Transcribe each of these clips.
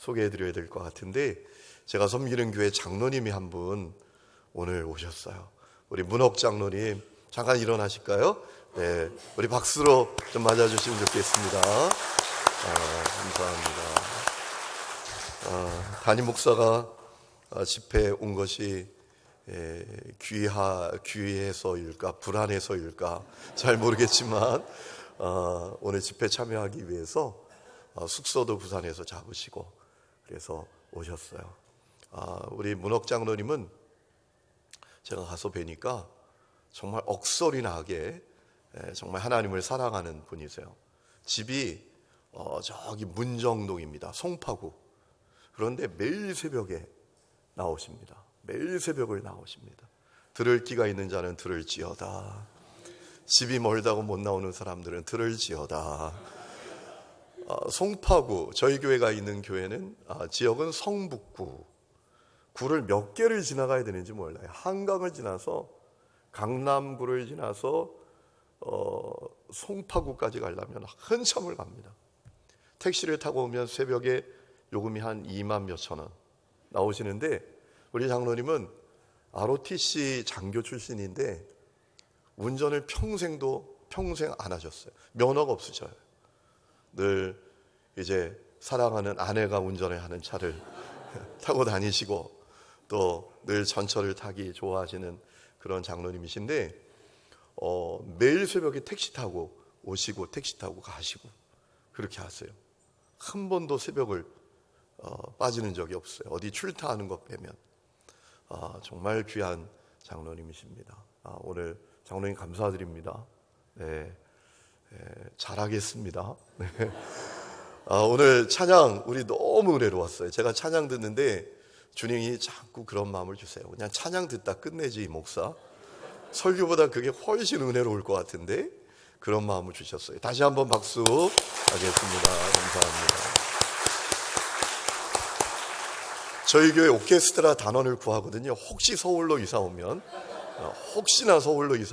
소개해드려야 될 것 같은데, 제가 섬기는 교회 장로님이 한 분 오늘 오셨어요. 우리 문옥 장로님 잠깐 일어나실까요? 네, 우리 박수로 좀 맞아주시면 좋겠습니다. 감사합니다. 담임 목사가 집회에 온 것이 귀해서일까 불안해서일까 잘 모르겠지만 오늘 집회 참여하기 위해서 숙소도 부산에서 잡으시고 그래서 오셨어요. 우리 문옥 장로님은 제가 가서 뵈니까 정말 억소리 나게 정말 하나님을 사랑하는 분이세요. 집이 저기 문정동입니다. 송파구. 그런데 매일 새벽에 나오십니다. 매일 새벽을 나오십니다. 들을 귀가 있는 자는 들을지어다. 집이 멀다고 못 나오는 사람들은 들을지어다. 송파구, 저희 교회가 있는 교회는 지역은 성북구. 구를 몇 개를 지나가야 되는지 몰라요. 한강을 지나서 강남구를 지나서 송파구까지 가려면 한참을 갑니다. 택시를 타고 오면 새벽에 요금이 한 2만 몇천 원 나오시는데, 우리 장로님은 ROTC 장교 출신인데 운전을 평생 안 하셨어요. 면허가 없으셔요. 늘 이제 사랑하는 아내가 운전을 하는 차를 타고 다니시고 또 늘 전철을 타기 좋아하시는 그런 장로님이신데 매일 새벽에 택시 타고 오시고 택시 타고 가시고 그렇게 하세요. 한 번도 새벽을 빠지는 적이 없어요. 어디 출타하는 것 빼면. 정말 귀한 장로님이십니다. 오늘 장로님 감사드립니다. 네, 잘하겠습니다. 네. 오늘 찬양 우리 너무 은혜로웠어요. 제가 찬양 듣는데 주님이 자꾸 그런 마음을 주세요. 그냥 찬양 듣다 끝내지 목사. 설교보다 그게 훨씬 은혜로울 것 같은데 그런 마음을 주셨어요. 다시 한번 박수 하겠습니다. 감사합니다. 저희 교회 오케스트라 단원을 구하거든요. 혹시나 서울로 이사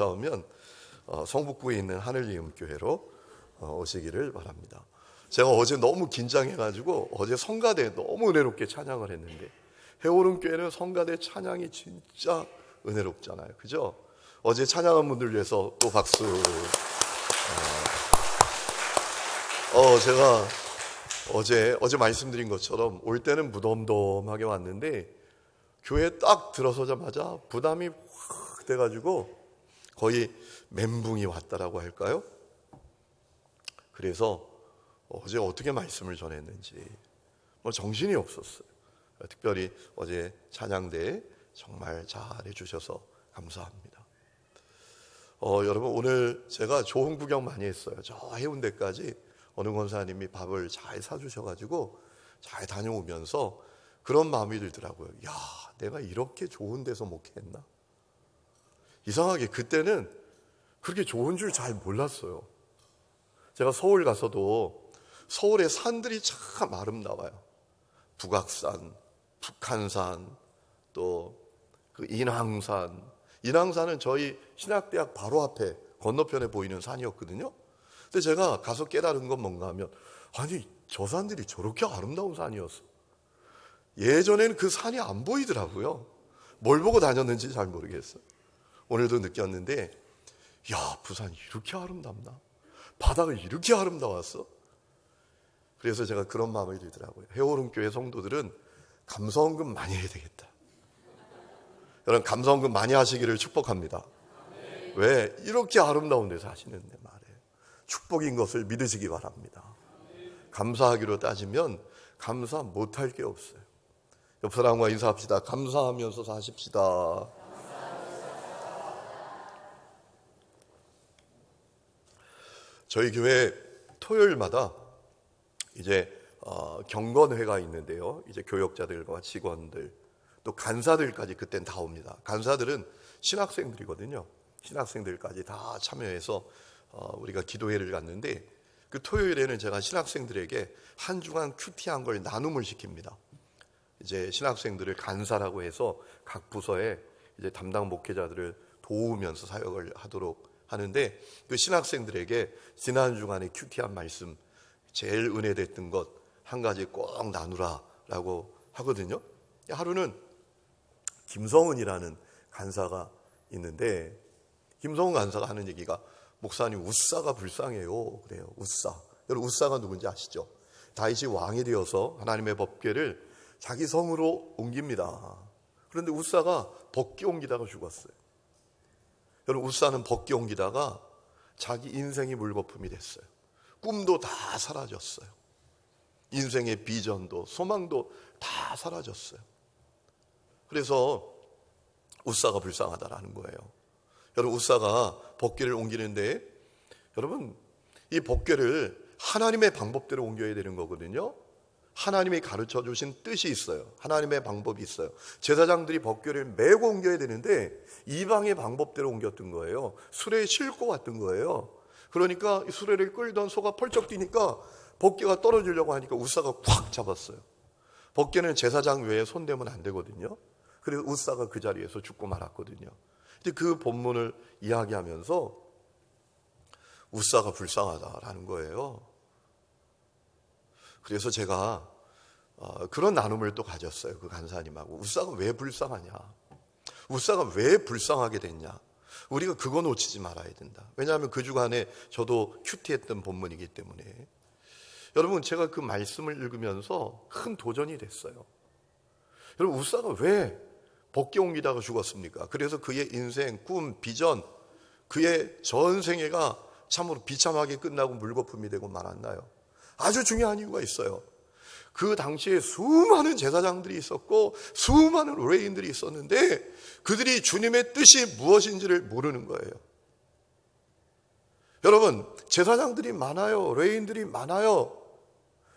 오면 성북구에 있는 하늘리음교회로 오시기를 바랍니다. 제가 어제 너무 긴장해가지고 어제 성가대 너무 은혜롭게 찬양을 했는데, 해오름교회는 성가대 찬양이 진짜 은혜롭잖아요. 그죠? 어제 찬양한 분들 위해서 또 박수. 제가 어제 말씀드린 것처럼 올 때는 무덤덤하게 왔는데 교회에 딱 들어서자마자 부담이 확 돼가지고 거의 멘붕이 왔다라고 할까요? 그래서 어제 어떻게 말씀을 전했는지 정신이 없었어요. 특별히 어제 찬양대 정말 잘해 주셔서 감사합니다. 여러분 오늘 제가 좋은 구경 많이 했어요. 저 해운대까지 어느 권사님이 밥을 잘 사주셔가지고 잘 다녀오면서 그런 마음이 들더라고요. 야, 내가 이렇게 좋은 데서 목회했나? 이상하게 그때는 그렇게 좋은 줄 잘 몰랐어요. 제가 서울 가서도 서울의 산들이 참 아름다워요. 북악산, 북한산, 또 그 인왕산. 인왕산은 저희 신학대학 바로 앞에 건너편에 보이는 산이었거든요. 근데 제가 가서 깨달은 건 뭔가 하면, 아니 저 산들이 저렇게 아름다운 산이었어. 예전에는 그 산이 안 보이더라고요. 뭘 보고 다녔는지 잘 모르겠어요. 오늘도 느꼈는데, 야, 부산이 이렇게 아름답나? 바다가 이렇게 아름다웠어? 그래서 제가 그런 마음이 들더라고요. 해오름교회 성도들은 감사원금 많이 해야 되겠다. 여러분 감사원금 많이 하시기를 축복합니다. 왜? 이렇게 아름다운 데서 하시는데 말이에요. 축복인 것을 믿으시기 바랍니다. 감사하기로 따지면 감사 못할 게 없어요. 옆 사람과 인사합시다. 감사하면서 사십시다. 저희 교회 토요일마다 이제 경건회가 있는데요. 이제 교역자들과 직원들 또 간사들까지 그땐 다 옵니다. 간사들은 신학생들이거든요. 신학생들까지 다 참여해서 우리가 기도회를 갔는데, 그 토요일에는 제가 신학생들에게 한 주간 큐티한 걸 나눔을 시킵니다. 이제 신학생들을 간사라고 해서 각 부서에 이제 담당 목회자들을 도우면서 사역을 하도록 하는데, 그 신학생들에게 지난 주간에 큐티한 말씀 제일 은혜됐던 것 한 가지 꼭 나누라 간사라고 하거든요. 하루는 김성은이라는 간사가 있는데, 김성은 간사가 하는 얘기가, 목사님 우사가 불쌍해요 그래요. 우사. 여러분 우사가 누군지 아시죠? 다윗이 왕이 되어서 하나님의 법궤를 자기 성으로 옮깁니다. 그런데 우사가 법궤 옮기다가 죽었어요. 여러분 우사는 법궤 옮기다가 자기 인생이 물거품이 됐어요. 꿈도 다 사라졌어요. 인생의 비전도 소망도 다 사라졌어요. 그래서 우사가 불쌍하다라는 거예요. 여러분 우사가 법궤를 옮기는데, 여러분 이 법궤를 하나님의 방법대로 옮겨야 되는 거거든요. 하나님이 가르쳐 주신 뜻이 있어요. 하나님의 방법이 있어요. 제사장들이 법궤를 메고 옮겨야 되는데 이방의 방법대로 옮겼던 거예요. 수레에 싣고 왔던 거예요. 그러니까 수레를 끌던 소가 펄쩍 뛰니까 법궤가 떨어지려고 하니까 우사가 꽉 잡았어요. 법궤는 제사장 외에 손대면 안 되거든요. 그래서 우사가 그 자리에서 죽고 말았거든요. 근데 그 본문을 이야기하면서 우사가 불쌍하다라는 거예요. 그래서 제가 그런 나눔을 또 가졌어요. 그 간사님하고. 우사가 왜 불쌍하냐? 우사가 왜 불쌍하게 됐냐? 우리가 그거 놓치지 말아야 된다. 왜냐하면 그 주간에 저도 큐티했던 본문이기 때문에. 여러분 제가 그 말씀을 읽으면서 큰 도전이 됐어요. 여러분 우사가 왜 법궤 옮기다가 죽었습니까? 그래서 그의 인생, 꿈, 비전, 그의 전생애가 참으로 비참하게 끝나고 물거품이 되고 말았나요? 아주 중요한 이유가 있어요. 그 당시에 수많은 제사장들이 있었고 수많은 레위인들이 있었는데 그들이 주님의 뜻이 무엇인지를 모르는 거예요. 여러분 제사장들이 많아요. 레위인들이 많아요.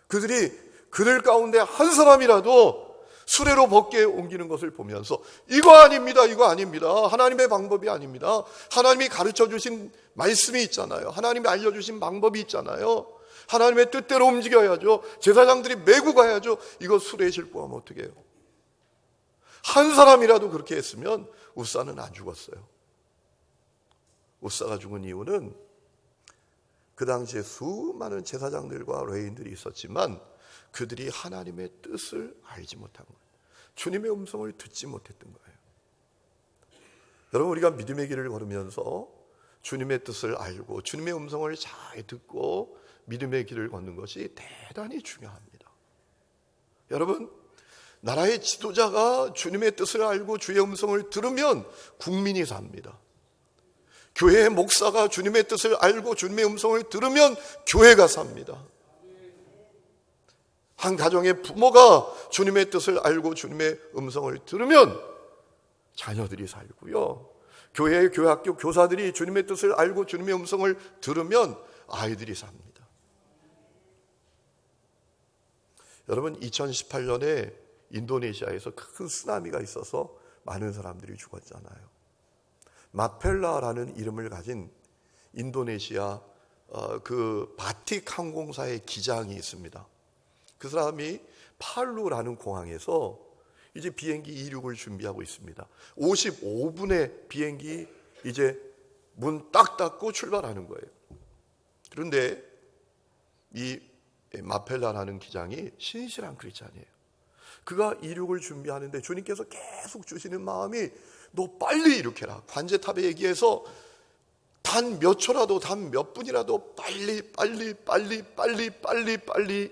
그들 가운데 한 사람이라도 수레로 법궤에 옮기는 것을 보면서 이거 아닙니다. 이거 아닙니다. 하나님의 방법이 아닙니다. 하나님이 가르쳐 주신 말씀이 있잖아요. 하나님이 알려주신 방법이 있잖아요. 하나님의 뜻대로 움직여야죠. 제사장들이 메고 가야죠. 이거 수레에 싣고 가면 어떻게 해요? 한 사람이라도 그렇게 했으면 우사는 안 죽었어요. 우사가 죽은 이유는 그 당시에 수많은 제사장들과 레위인들이 있었지만 그들이 하나님의 뜻을 알지 못한 거예요. 주님의 음성을 듣지 못했던 거예요. 여러분 우리가 믿음의 길을 걸으면서 주님의 뜻을 알고 주님의 음성을 잘 듣고 믿음의 길을 걷는 것이 대단히 중요합니다. 여러분 나라의 지도자가 주님의 뜻을 알고 주의 음성을 들으면 국민이 삽니다. 교회의 목사가 주님의 뜻을 알고 주님의 음성을 들으면 교회가 삽니다. 한 가정의 부모가 주님의 뜻을 알고 주님의 음성을 들으면 자녀들이 살고요. 교회의 교학교 교사들이 주님의 뜻을 알고 주님의 음성을 들으면 아이들이 삽니다. 여러분 2018년에 인도네시아에서 큰 쓰나미가 있어서 많은 사람들이 죽었잖아요. 마펠라라는 이름을 가진 인도네시아 그 바틱 항공사의 기장이 있습니다. 그 사람이 팔루라는 공항에서 이제 비행기 이륙을 준비하고 있습니다. 55분의 비행기 이제 문 딱 닫고 출발하는 거예요. 그런데 이 마펠라라는 기장이 신실한 크리스찬이에요. 그가 이륙을 준비하는데 주님께서 계속 주시는 마음이 너 빨리 이륙해라. 관제탑에 얘기해서 단 몇 초라도 단 몇 분이라도 빨리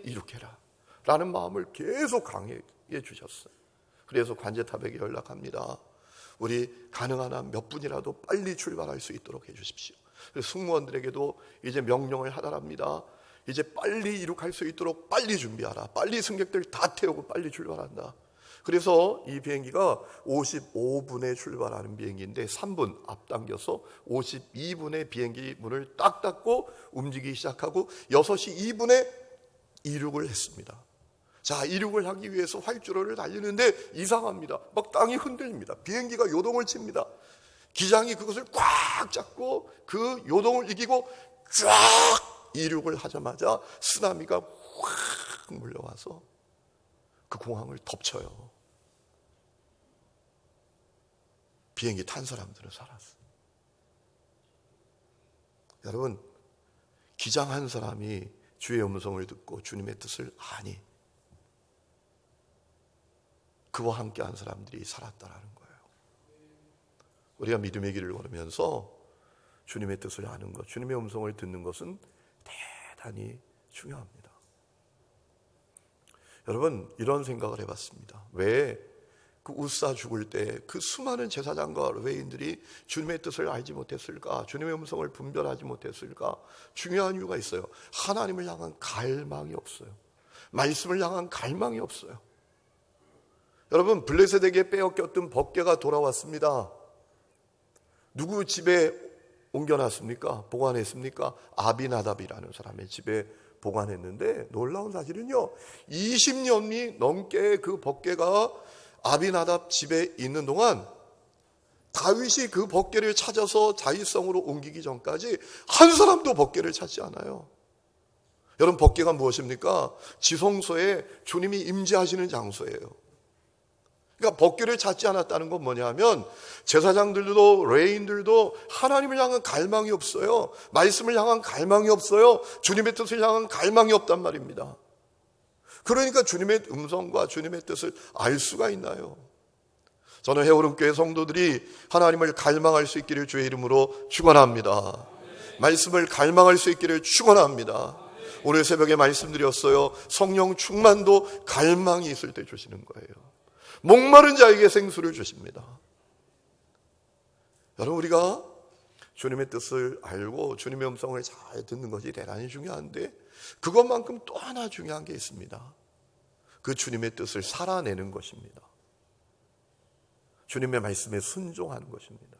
이륙해라 라는 마음을 계속 강하게 주셨어요. 그래서 관제탑에게 연락합니다. 우리 가능한 한 몇 분이라도 빨리 출발할 수 있도록 해주십시오. 그래서 승무원들에게도 이제 명령을 하달합니다. 이제 빨리 이륙할 수 있도록 빨리 준비하라. 빨리 승객들 다 태우고 빨리 출발한다. 그래서 이 비행기가 55분에 출발하는 비행기인데 3분 앞당겨서 52분에 비행기 문을 딱 닫고 움직이기 시작하고 6시 2분에 이륙을 했습니다. 자, 이륙을 하기 위해서 활주로를 달리는데 이상합니다. 막 땅이 흔들립니다. 비행기가 요동을 칩니다. 기장이 그것을 꽉 잡고 그 요동을 이기고 쫙 이륙을 하자마자 쓰나미가 확 몰려와서 그 공항을 덮쳐요. 비행기 탄 사람들은 살았어요. 여러분, 기장 한 사람이 주의 음성을 듣고 주님의 뜻을 아니, 그와 함께한 사람들이 살았다라는 거예요. 우리가 믿음의 길을 걸으면서 주님의 뜻을 아는 것, 주님의 음성을 듣는 것은 대단히 중요합니다. 여러분, 이런 생각을 해봤습니다. 왜 그 웃사 죽을 때 그 수많은 제사장과 레위인들이 주님의 뜻을 알지 못했을까? 주님의 음성을 분별하지 못했을까? 중요한 이유가 있어요. 하나님을 향한 갈망이 없어요. 말씀을 향한 갈망이 없어요. 여러분, 블레셋에게 빼앗겼던 법궤가 돌아왔습니다. 누구 집에 옮겨놨습니까? 보관했습니까? 아비나답이라는 사람의 집에 보관했는데, 놀라운 사실은요, 20년이 넘게 그 법궤가 아비나답 집에 있는 동안 다윗이 그 법궤를 찾아서 자윗성으로 옮기기 전까지 한 사람도 법궤를 찾지 않아요. 여러분, 법궤가 무엇입니까? 지성소에 주님이 임재하시는 장소예요. 그러니까 법궤를 찾지 않았다는 건 뭐냐면 제사장들도 레위인들도 하나님을 향한 갈망이 없어요. 말씀을 향한 갈망이 없어요. 주님의 뜻을 향한 갈망이 없단 말입니다. 그러니까 주님의 음성과 주님의 뜻을 알 수가 있나요? 저는 해오름교회 성도들이 하나님을 갈망할 수 있기를 주의 이름으로 축원합니다. 말씀을 갈망할 수 있기를 축원합니다. 오늘 새벽에 말씀드렸어요. 성령 충만도 갈망이 있을 때 주시는 거예요. 목마른 자에게 생수를 주십니다. 여러분, 우리가 주님의 뜻을 알고 주님의 음성을 잘 듣는 것이 대단히 중요한데, 그것만큼 또 하나 중요한 게 있습니다. 그 주님의 뜻을 살아내는 것입니다. 주님의 말씀에 순종하는 것입니다.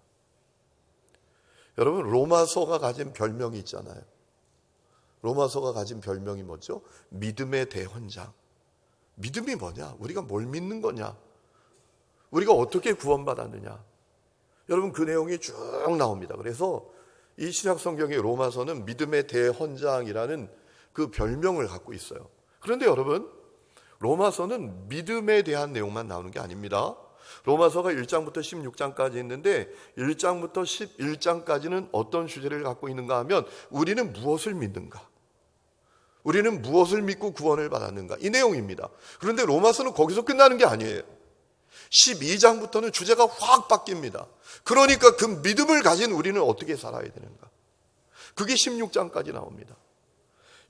여러분, 로마서가 가진 별명이 있잖아요. 로마서가 가진 별명이 뭐죠? 믿음의 대헌장. 믿음이 뭐냐? 우리가 뭘 믿는 거냐? 우리가 어떻게 구원받았느냐? 여러분, 그 내용이 쭉 나옵니다. 그래서 이 신약 성경의 로마서는 믿음의 대헌장이라는 그 별명을 갖고 있어요. 그런데 여러분, 로마서는 믿음에 대한 내용만 나오는 게 아닙니다. 로마서가 1장부터 16장까지 있는데 1장부터 11장까지는 어떤 주제를 갖고 있는가 하면 우리는 무엇을 믿는가? 우리는 무엇을 믿고 구원을 받았는가? 이 내용입니다. 그런데 로마서는 거기서 끝나는 게 아니에요. 12장부터는 주제가 확 바뀝니다. 그러니까 그 믿음을 가진 우리는 어떻게 살아야 되는가? 그게 16장까지 나옵니다.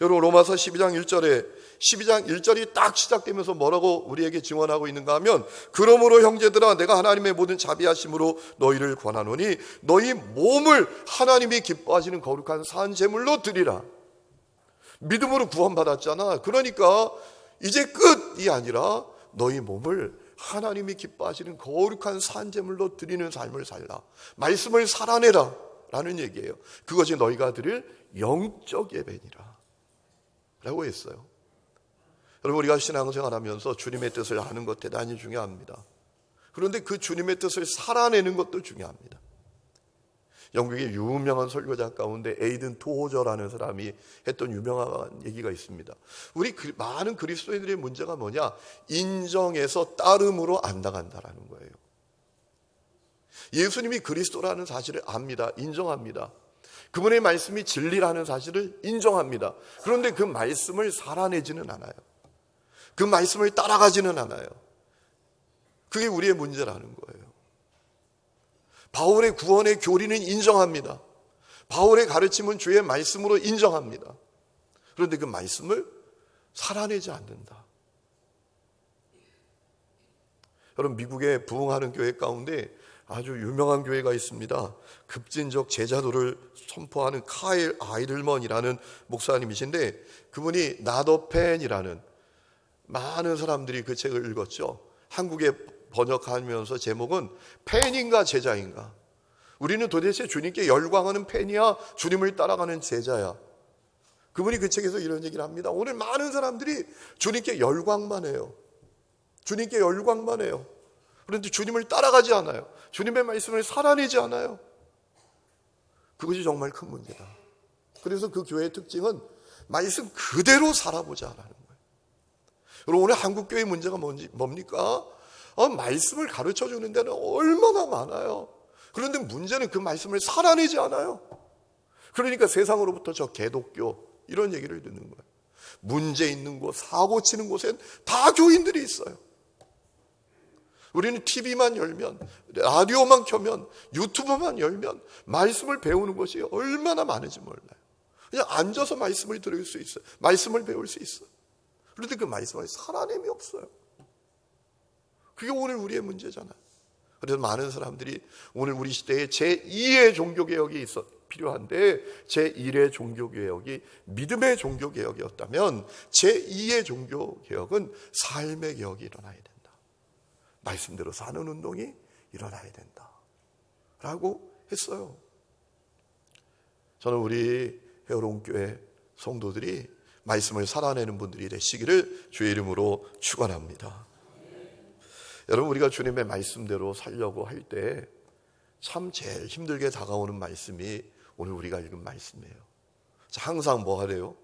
여러분, 로마서 12장 1절이 딱 시작되면서 뭐라고 우리에게 증언하고 있는가 하면, 그러므로 형제들아, 내가 하나님의 모든 자비하심으로 너희를 권하노니 너희 몸을 하나님이 기뻐하시는 거룩한 산 제물로 드리라. 믿음으로 구원받았잖아. 그러니까 이제 끝이 아니라 너희 몸을 하나님이 기뻐하시는 거룩한 산 제물로 드리는 삶을 살라. 말씀을 살아내라 라는 얘기예요. 그것이 너희가 드릴 영적 예배니라 라고 했어요. 여러분, 우리가 신앙생활하면서 주님의 뜻을 아는 것 대단히 중요합니다. 그런데 그 주님의 뜻을 살아내는 것도 중요합니다. 영국의 유명한 설교자 가운데 에이든 토호저라는 사람이 했던 유명한 얘기가 있습니다. 우리 많은 그리스도인들의 문제가 뭐냐? 인정해서 따름으로 안 나간다라는 거예요. 예수님이 그리스도라는 사실을 압니다. 인정합니다. 그분의 말씀이 진리라는 사실을 인정합니다. 그런데 그 말씀을 살아내지는 않아요. 그 말씀을 따라가지는 않아요. 그게 우리의 문제라는 거예요. 바울의 구원의 교리는 인정합니다. 바울의 가르침은 주의 말씀으로 인정합니다. 그런데 그 말씀을 살아내지 않는다. 여러분, 미국의 부흥하는 교회 가운데 아주 유명한 교회가 있습니다. 급진적 제자도를 선포하는 카일 아이들먼이라는 목사님이신데, 그분이 나더펜이라는, 많은 사람들이 그 책을 읽었죠. 한국에 번역하면서 제목은 팬인가 제자인가? 우리는 도대체 주님께 열광하는 팬이야? 주님을 따라가는 제자야? 그분이 그 책에서 이런 얘기를 합니다. 오늘 많은 사람들이 주님께 열광만 해요. 주님께 열광만 해요. 그런데 주님을 따라가지 않아요. 주님의 말씀을 살아내지 않아요. 그것이 정말 큰 문제다. 그래서 그 교회의 특징은 말씀 그대로 살아보자라는 거예요. 여러분, 오늘 한국교회의 문제가 뭡니까? 말씀을 가르쳐 주는 데는 얼마나 많아요. 그런데 문제는 그 말씀을 살아내지 않아요. 그러니까 세상으로부터 저 개독교 이런 얘기를 듣는 거예요. 문제 있는 곳, 사고 치는 곳엔 다 교인들이 있어요. 우리는 TV만 열면, 라디오만 켜면, 유튜브만 열면 말씀을 배우는 것이 얼마나 많은지 몰라요. 그냥 앉아서 말씀을 들을 수 있어요. 말씀을 배울 수 있어요. 그런데 그 말씀에 살아냄이 없어요. 그게 오늘 우리의 문제잖아요. 그래서 많은 사람들이 오늘 우리 시대에 제2의 종교개혁이 필요한데, 제1의 종교개혁이 믿음의 종교개혁이었다면 제2의 종교개혁은 삶의 개혁이 일어나야 된다. 말씀대로 사는 운동이 일어나야 된다 라고 했어요. 저는 우리 헤어론교회 성도들이 말씀을 살아내는 분들이 되시기를 주의 이름으로 축원합니다. 여러분, 우리가 주님의 말씀대로 살려고 할 때 참 제일 힘들게 다가오는 말씀이 오늘 우리가 읽은 말씀이에요. 항상 뭐 하래요?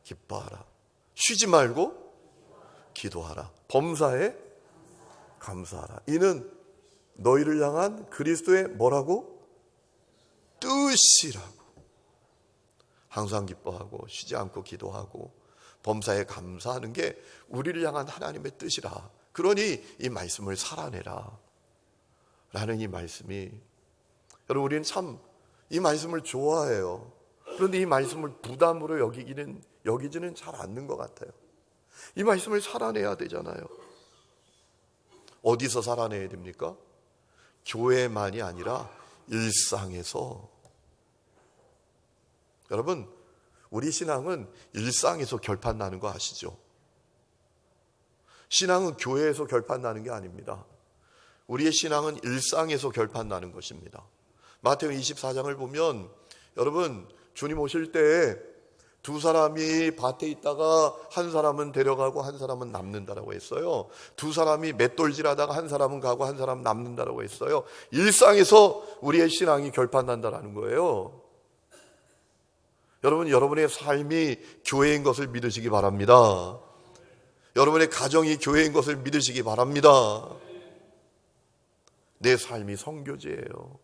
기뻐하라. 쉬지 말고 기도하라. 범사에 감사하라. 이는 너희를 향한 그리스도의 뭐라고? 뜻이라고. 항상 기뻐하고 쉬지 않고 기도하고 범사에 감사하는 게 우리를 향한 하나님의 뜻이라. 그러니 이 말씀을 살아내라 라는 이 말씀이, 여러분, 우리는 참 이 말씀을 좋아해요. 그런데 이 말씀을 부담으로 여기지는 잘 않는 것 같아요. 이 말씀을 살아내야 되잖아요. 어디서 살아내야 됩니까? 교회만이 아니라 일상에서. 여러분, 우리 신앙은 일상에서 결판 나는 거 아시죠? 신앙은 교회에서 결판 나는 게 아닙니다. 우리의 신앙은 일상에서 결판 나는 것입니다. 마태복음 24장을 보면, 여러분, 주님 오실 때 두 사람이 밭에 있다가 한 사람은 데려가고 한 사람은 남는다라고 했어요. 두 사람이 맷돌질하다가 한 사람은 가고 한 사람은 남는다라고 했어요. 일상에서 우리의 신앙이 결판난다라는 거예요. 여러분, 여러분의 삶이 교회인 것을 믿으시기 바랍니다. 여러분의 가정이 교회인 것을 믿으시기 바랍니다. 내 삶이 선교지예요.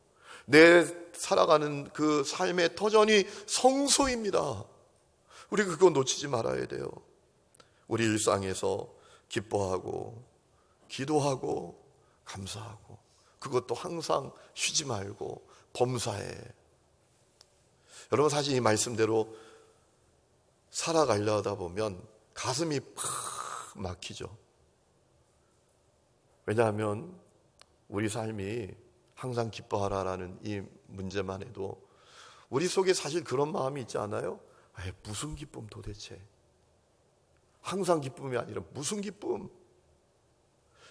내 살아가는 그 삶의 터전이 성소입니다. 우리 그거 놓치지 말아야 돼요. 우리 일상에서 기뻐하고 기도하고 감사하고, 그것도 항상 쉬지 말고 범사에. 여러분, 사실 이 말씀대로 살아가려다 보면 가슴이 팍 막히죠. 왜냐하면 우리 삶이 항상 기뻐하라라는 이 문제만 해도 우리 속에 사실 그런 마음이 있지 않아요? 무슨 기쁨 도대체? 항상 기쁨이 아니라 무슨 기쁨?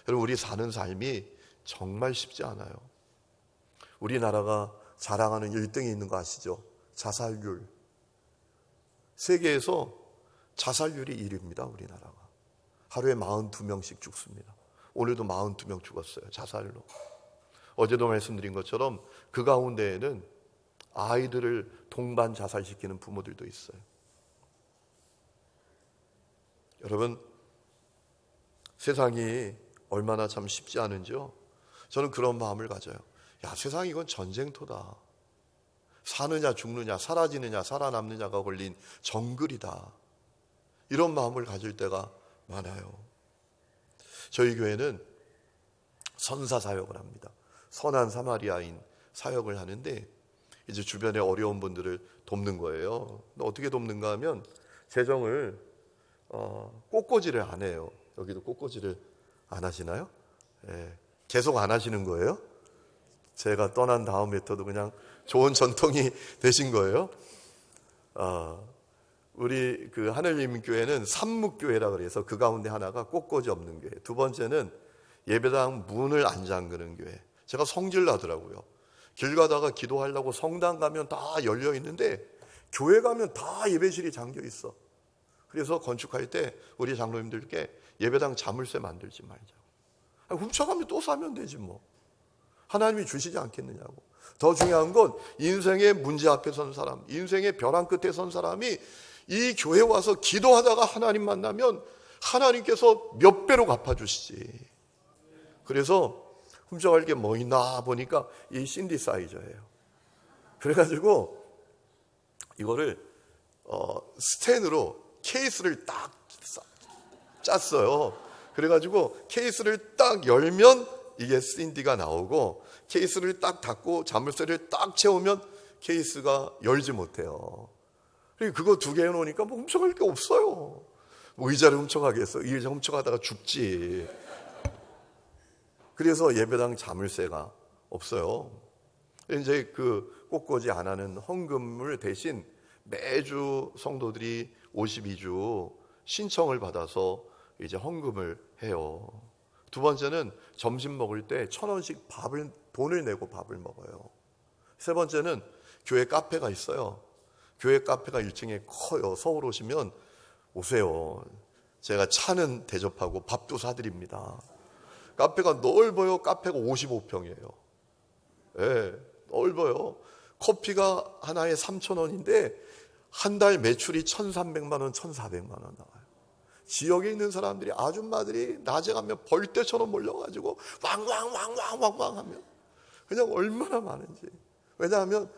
여러분, 우리 사는 삶이 정말 쉽지 않아요. 우리나라가 자랑하는 1등에 있는 거 아시죠? 자살률. 세계에서 자살률이 1위입니다. 우리나라가. 하루에 42명씩 죽습니다. 오늘도 42명 죽었어요. 자살로. 어제도 말씀드린 것처럼 그 가운데에는 아이들을 동반 자살시키는 부모들도 있어요. 여러분, 세상이 얼마나 참 쉽지 않은지요. 저는 그런 마음을 가져요. 세상이 이건 전쟁터다. 사느냐 죽느냐, 사라지느냐 살아남느냐가 걸린 정글이다. 이런 마음을 가질 때가 많아요. 저희 교회는 선사 사역을 합니다. 선한 사마리아인 사역을 하는데, 이제 주변에 어려운 분들을 돕는 거예요. 어떻게 돕는가 하면 재정을 꽃꽂이를 안 해요. 여기도 꽃꽂이를 안 하시나요? 계속 안 하시는 거예요? 제가 떠난 다음부터도 그냥 좋은 전통이 되신 거예요? 우리 그 하늘림교회는 삼묵교회라 그래서 그 가운데 하나가 꽃꽂이 없는 교회, 두 번째는 예배당 문을 안 잠그는 교회. 제가 성질 나더라고요. 길 가다가 기도하려고 성당 가면 다 열려 있는데 교회 가면 다 예배실이 잠겨 있어. 그래서 건축할 때 우리 장로님들께 예배당 자물쇠 만들지 말자고. 훔쳐가면 또 사면 되지 뭐. 하나님이 주시지 않겠느냐고. 더 중요한 건 인생의 문제 앞에 선 사람, 인생의 벼랑 끝에 선 사람이 이 교회 와서 기도하다가 하나님 만나면 하나님께서 몇 배로 갚아주시지. 그래서 훔쳐갈 게 뭐 있나 보니까 이 신디사이저예요. 그래가지고 이거를 스텐으로 케이스를 딱 짰어요. 그래가지고 케이스를 딱 열면 이게 신디가 나오고, 케이스를 딱 닫고 자물쇠를 딱 채우면 케이스가 열지 못해요. 그거 두 개 해놓으니까 뭐 훔쳐갈 게 없어요. 뭐 의자를 훔쳐가겠어? 이 의자 훔쳐가다가 죽지. 그래서 예배당 자물쇠가 없어요. 이제 그 꽃꽂이 안 하는 헌금을 대신 매주 성도들이 52주 신청을 받아서 이제 헌금을 해요. 두 번째는 점심 먹을 때 1,000원씩 돈을 내고 밥을 먹어요. 세 번째는 교회 카페가 있어요. 교회 카페가 1층에 커요. 서울 오시면 오세요. 제가 차는 대접하고 밥도 사드립니다. 카페가 넓어요. 카페가 55평이에요. 예, 넓어요. 커피가 하나에 3,000원인데 한 달 매출이 1,300만 원, 1,400만 원 나와요. 지역에 있는 사람들이, 아줌마들이 낮에 가면 벌떼처럼 몰려가지고 왕왕왕왕왕왕 하면 그냥 얼마나 많은지. 왜냐하면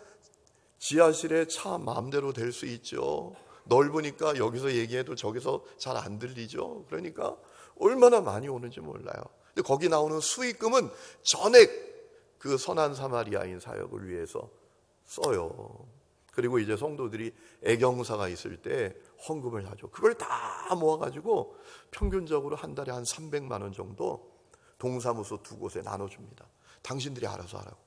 지하실에 차 마음대로 될 수 있죠. 넓으니까 여기서 얘기해도 저기서 잘 안 들리죠. 그러니까 얼마나 많이 오는지 몰라요. 근데 거기 나오는 수익금은 전액 그 선한 사마리아인 사역을 위해서 써요. 그리고 이제 성도들이 애경사가 있을 때 헌금을 하죠. 그걸 다 모아가지고 평균적으로 한 달에 한 300만 원 정도 동사무소 두 곳에 나눠줍니다. 당신들이 알아서 하라고.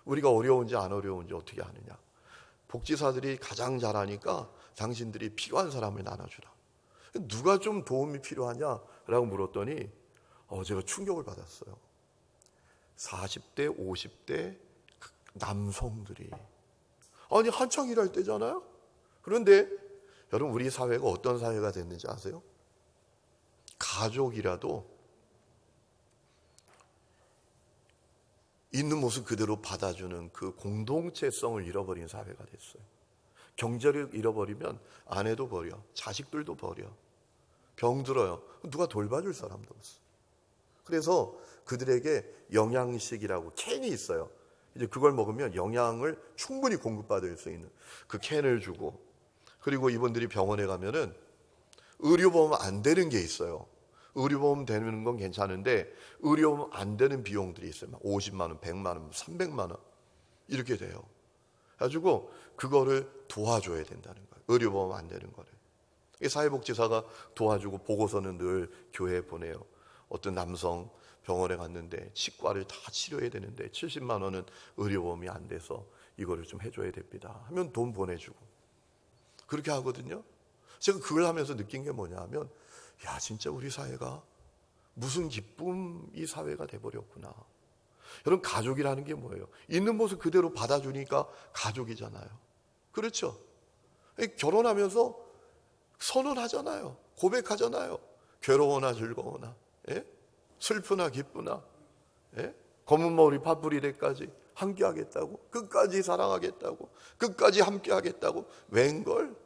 우리가 어려운지 안 어려운지 어떻게 아느냐. 복지사들이 가장 잘하니까 당신들이 필요한 사람을 나눠주라. 누가 좀 도움이 필요하냐라고 물었더니 제가 충격을 받았어요. 40대, 50대 남성들이. 아니 한창 일할 때잖아요. 그런데 여러분, 우리 사회가 어떤 사회가 됐는지 아세요? 가족이라도 있는 모습 그대로 받아주는 그 공동체성을 잃어버린 사회가 됐어요. 경제를 잃어버리면 아내도 버려, 자식들도 버려, 병들어요. 누가 돌봐줄 사람도 없어. 그래서 그들에게 영양식이라고 캔이 있어요. 이제 그걸 먹으면 영양을 충분히 공급받을 수 있는 그 캔을 주고, 그리고 이분들이 병원에 가면은 의료보험 안 되는 게 있어요. 의료보험 되는 건 괜찮은데 의료보험 안 되는 비용들이 있어요. 막 50만 원, 100만 원, 300만 원 이렇게 돼요. 그래가지고 그거를 도와줘야 된다는 거예요. 의료보험 안 되는 거를. 사회복지사가 도와주고 보고서는 늘 교회에 보내요. 어떤 남성 병원에 갔는데 치과를 다 치료해야 되는데 70만 원은 의료보험이 안 돼서 이거를 좀 해줘야 됩니다 하면 돈 보내주고 그렇게 하거든요. 제가 그걸 하면서 느낀 게 뭐냐 하면, 야, 진짜 우리 사회가 무슨 기쁨 이 사회가 돼버렸구나. 여러분, 가족이라는 게 뭐예요? 있는 모습 그대로 받아주니까 가족이잖아요. 그렇죠? 결혼하면서 선언하잖아요. 고백하잖아요. 괴로우나 즐거우나, 예? 슬프나 기쁘나, 예? 검은 머리 파뿌리대까지 함께 하겠다고, 끝까지 사랑하겠다고, 끝까지 함께 하겠다고. 웬걸?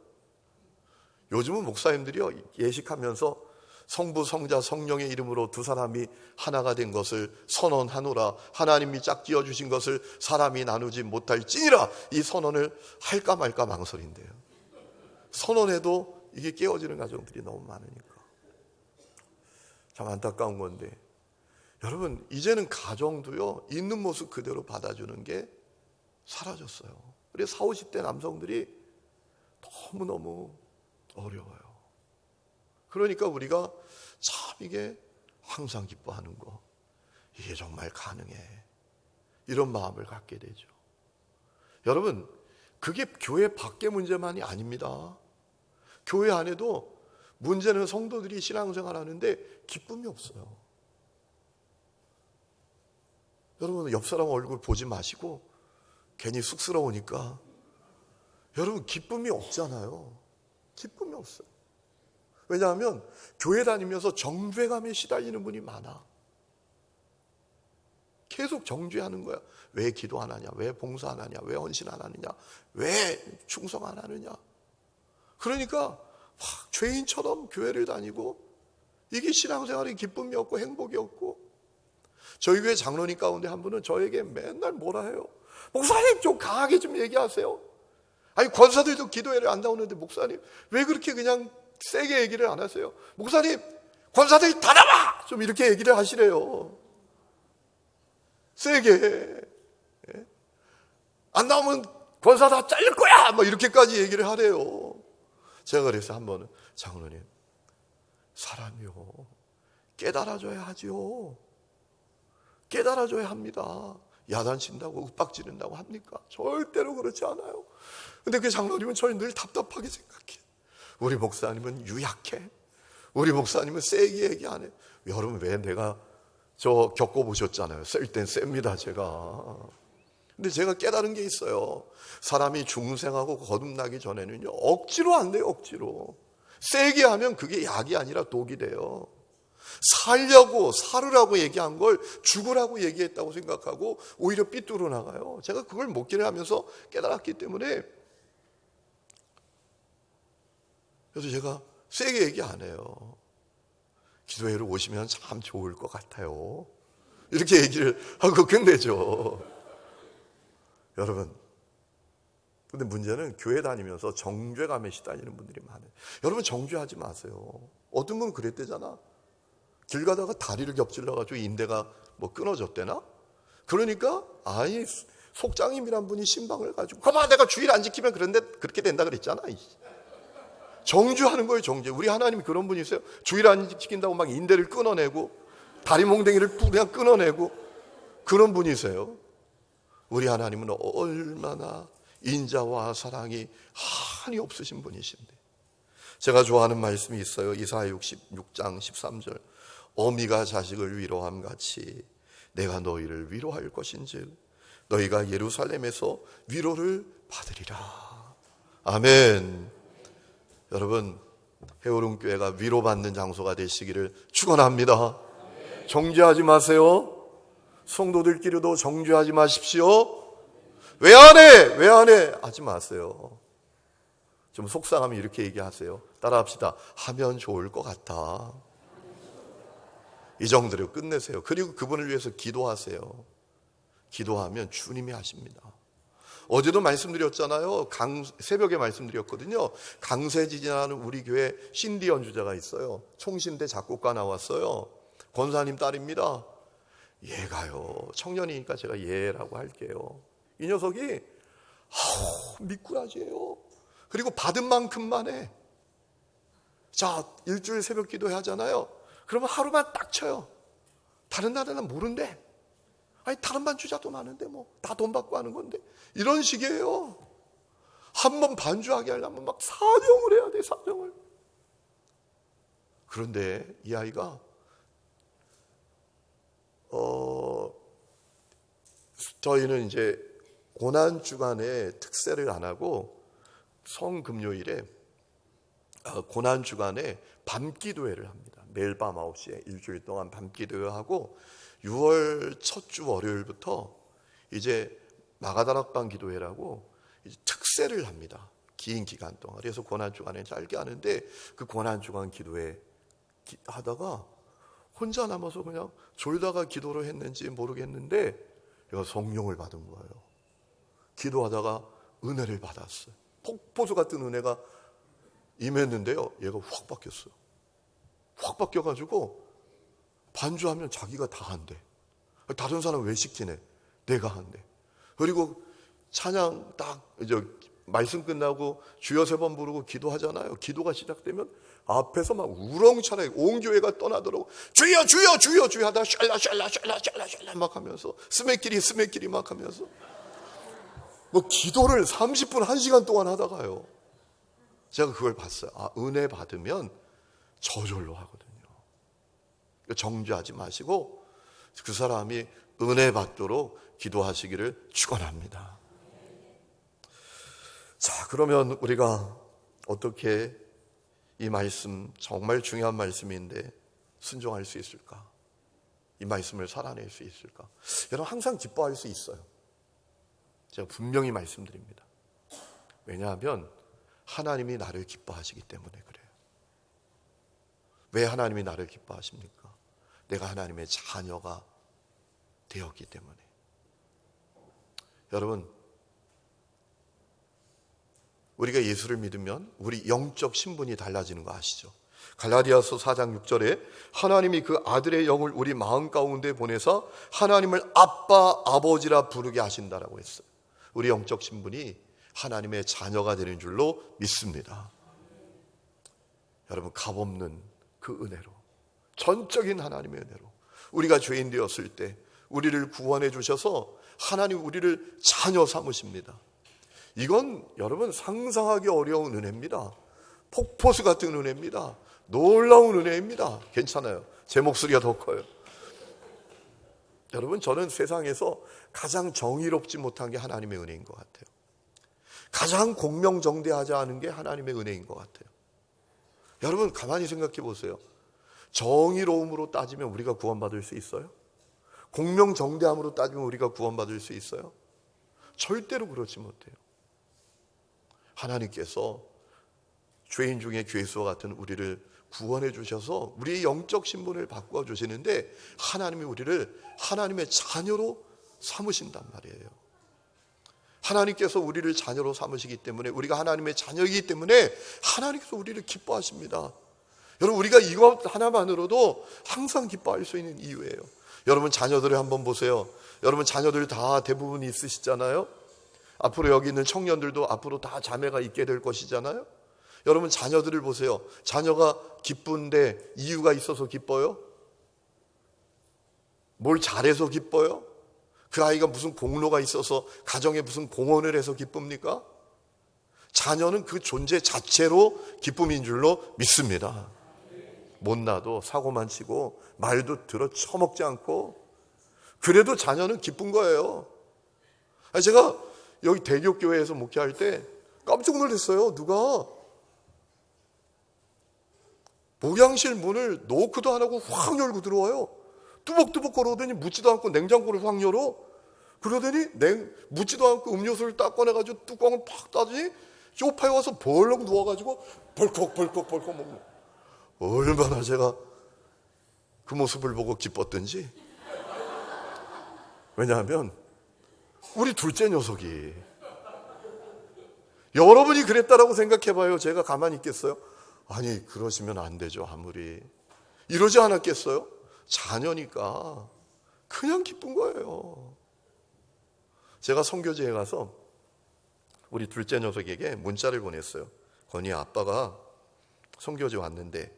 요즘은 목사님들이요, 예식하면서 성부, 성자, 성령의 이름으로 두 사람이 하나가 된 것을 선언하노라. 하나님이 짝지어 주신 것을 사람이 나누지 못할지니라. 이 선언을 할까 말까 망설인대요. 선언해도 이게 깨어지는 가정들이 너무 많으니까 참 안타까운 건데, 여러분, 이제는 가정도요, 있는 모습 그대로 받아주는 게 사라졌어요. 그래서 40, 50대 남성들이 너무너무 어려워요. 그러니까 우리가 참 이게 항상 기뻐하는 거, 이게 정말 가능해, 이런 마음을 갖게 되죠. 여러분, 그게 교회 밖의 문제만이 아닙니다. 교회 안에도 문제는 성도들이 신앙생활 하는데 기쁨이 없어요. 여러분, 옆 사람 얼굴 보지 마시고 괜히 쑥스러우니까, 여러분, 기쁨이 없잖아요. 기쁨이 없어요. 왜냐하면 교회 다니면서 정죄감에 시달리는 분이 많아. 계속 정죄하는 거야. 왜 기도 안 하냐? 왜 봉사 안 하냐? 왜 헌신 안 하느냐? 왜 충성 안 하느냐? 그러니까 막 죄인처럼 교회를 다니고, 이게 신앙생활의 기쁨이 없고 행복이 없고. 저희 교회 장로님 가운데 한 분은 저에게 맨날 뭐라 해요? 목사님, 좀 강하게 좀 얘기하세요. 아니, 권사들도 기도회를 안 나오는데 목사님 왜 그렇게 그냥 세게 얘기를 안 하세요? 목사님, 권사들이 다 나와! 좀 이렇게 얘기를 하시래요. 세게. 안 나오면 권사 다 잘릴 거야! 뭐 이렇게까지 얘기를 하래요. 제가 그래서 한 번은, 장로님, 사람이요, 깨달아줘야 하지요. 깨달아줘야 합니다. 야단친다고 윽박지른다고 합니까? 절대로 그렇지 않아요. 근데 그 장로님은 저를 늘 답답하게 생각해. 우리 목사님은 유약해. 우리 목사님은 세게 얘기 안 해. 여러분, 왜 내가 저 겪어보셨잖아요. 셀 땐 셉니다, 제가. 근데 제가 깨달은 게 있어요. 사람이 중생하고 거듭나기 전에는요, 억지로 안 돼요, 억지로. 세게 하면 그게 약이 아니라 독이 돼요. 살으라고 얘기한 걸 죽으라고 얘기했다고 생각하고 오히려 삐뚤어 나가요. 제가 그걸 목회를 하면서 깨달았기 때문에, 그래서 제가 세게 얘기 안 해요. 기도회로 오시면 참 좋을 것 같아요. 이렇게 얘기를 하고 끝내죠. 여러분, 근데 문제는 교회 다니면서 정죄감에 시달리는 분들이 많아요. 여러분, 정죄하지 마세요. 어떤 분은 그랬대잖아. 길 가다가 다리를 겹질러가지고 인대가 뭐 끊어졌대나? 그러니까 아이 속장님이란 분이 신방을 가지고, 거봐, 내가 주일 안 지키면 그렇게 된다 그랬잖아. 정죄하는 거예요, 정죄. 우리 하나님이 그런 분이세요. 주일 안 지킨다고 막 인대를 끊어내고 다리 몽댕이를 그냥 끊어내고 그런 분이세요. 우리 하나님은 얼마나 인자와 사랑이 한이 없으신 분이신데. 제가 좋아하는 말씀이 있어요. 이사야 66장 13절. 어미가 자식을 위로함 같이 내가 너희를 위로할 것인즉 너희가 예루살렘에서 위로를 받으리라. 아멘. 여러분, 해오름교회가 위로받는 장소가 되시기를 축원합니다. 정죄하지 마세요. 성도들끼리도 정죄하지 마십시오. 왜 안 해? 왜 안 해? 하지 마세요. 좀 속상하면 이렇게 얘기하세요. 따라합시다. 하면 좋을 것 같아. 이 정도로 끝내세요. 그리고 그분을 위해서 기도하세요. 기도하면 주님이 하십니다. 어제도 말씀드렸잖아요. 새벽에 말씀드렸거든요. 강세지진하는 우리 교회 신디 연주자가 있어요. 총신대 작곡가 나왔어요. 권사님 딸입니다. 얘가요, 청년이니까 제가 얘라고 할게요. 이 녀석이 미꾸라지예요. 그리고 받은 만큼만 해. 자, 일주일 새벽 기도회 하잖아요. 그러면 하루만 딱 쳐요. 다른 날에는 모른대. 아니, 다른 반주자도 많은데 뭐 다 돈 받고 하는 건데. 이런 식이에요. 한 번 반주하게 하려면 막 사정을 해야 돼, 사정을. 그런데 이 아이가 저희는 이제 고난주간에 특세를 안 하고 성금요일에 고난주간에 밤기도회를 합니다. 매일 밤 9시에 일주일 동안 밤기도회 하고 6월 첫 주 월요일부터 이제 마가다락방 기도회라고 이제 특세를 합니다. 긴 기간 동안. 그래서 고난주간에 짧게 하는데 그 고난주간 기도회 하다가 혼자 남아서 그냥 졸다가 기도를 했는지 모르겠는데 얘가 성령을 받은 거예요. 기도하다가 은혜를 받았어요. 폭포수 같은 은혜가 임했는데요. 얘가 확 바뀌었어요. 확 바뀌어가지고 반주하면 자기가 다 한대. 다른 사람 왜 시키네? 내가 한대. 그리고 찬양 딱 이제 말씀 끝나고 주여 3번 부르고 기도하잖아요. 기도가 시작되면 앞에서 막 우렁차게 온 교회가 떠나도록 주여 주여 주여 주여 하다가 샬라 막 하면서 스매끼리 막 하면서 뭐 기도를 30분 1시간 동안 하다가요. 제가 그걸 봤어요. 아, 은혜 받으면 저절로 하거든요. 정죄하지 마시고 그 사람이 은혜 받도록 기도하시기를 축원합니다. 자, 그러면 우리가 어떻게 이 말씀, 정말 중요한 말씀인데 순종할 수 있을까? 이 말씀을 살아낼 수 있을까? 여러분, 항상 기뻐할 수 있어요. 제가 분명히 말씀드립니다. 왜냐하면 하나님이 나를 기뻐하시기 때문에 그래요. 왜 하나님이 나를 기뻐하십니까? 내가 하나님의 자녀가 되었기 때문에. 여러분, 우리가 예수를 믿으면 우리 영적 신분이 달라지는 거 아시죠? 갈라디아서 4장 6절에 하나님이 그 아들의 영을 우리 마음 가운데 보내서 하나님을 아빠, 아버지라 부르게 하신다라고 했어요. 우리 영적 신분이 하나님의 자녀가 되는 줄로 믿습니다. 여러분, 값없는 그 은혜로, 전적인 하나님의 은혜로 우리가 죄인 되었을 때 우리를 구원해 주셔서 하나님 우리를 자녀 삼으십니다. 이건 여러분 상상하기 어려운 은혜입니다. 폭포수 같은 은혜입니다. 놀라운 은혜입니다. 괜찮아요. 제 목소리가 더 커요. 여러분, 저는 세상에서 가장 정의롭지 못한 게 하나님의 은혜인 것 같아요. 가장 공명정대하지 않은 게 하나님의 은혜인 것 같아요. 여러분, 가만히 생각해 보세요. 정의로움으로 따지면 우리가 구원받을 수 있어요? 공명정대함으로 따지면 우리가 구원받을 수 있어요? 절대로 그렇지 못해요. 하나님께서 죄인 중에 괴수와 같은 우리를 구원해 주셔서 우리의 영적 신분을 바꾸어 주시는데 하나님이 우리를 하나님의 자녀로 삼으신단 말이에요. 하나님께서 우리를 자녀로 삼으시기 때문에, 우리가 하나님의 자녀이기 때문에 하나님께서 우리를 기뻐하십니다. 여러분, 우리가 이것 하나만으로도 항상 기뻐할 수 있는 이유예요. 여러분, 자녀들을 한번 보세요. 여러분, 자녀들 다 대부분 있으시잖아요. 앞으로 여기 있는 청년들도 앞으로 다 자매가 있게 될 것이잖아요. 여러분, 자녀들을 보세요. 자녀가 기쁜데 이유가 있어서 기뻐요? 뭘 잘해서 기뻐요? 그 아이가 무슨 공로가 있어서 가정에 무슨 공헌을 해서 기쁩니까? 자녀는 그 존재 자체로 기쁨인 줄로 믿습니다. 못나도 사고만 치고 말도 들어 처먹지 않고 그래도 자녀는 기쁜 거예요. 제가 여기 대교교회에서 목회할 때 깜짝 놀랐어요. 누가 목양실 문을 노크도 안 하고 확 열고 들어와요. 뚜벅뚜벅 걸어오더니 묻지도 않고 냉장고를 확 열어. 그러더니 묻지도 않고 음료수를 딱 꺼내가지고 뚜껑을 팍 따더니 소파에 와서 벌렁 누워가지고 벌컥 먹는. 얼마나 제가 그 모습을 보고 기뻤던지. 왜냐하면 우리 둘째 녀석이, 여러분이 그랬다라고 생각해봐요. 제가 가만히 있겠어요? 아니, 그러시면 안 되죠. 아무리 이러지 않았겠어요? 자녀니까 그냥 기쁜 거예요. 제가 선교지에 가서 우리 둘째 녀석에게 문자를 보냈어요. 건이야, 아빠가 선교지 왔는데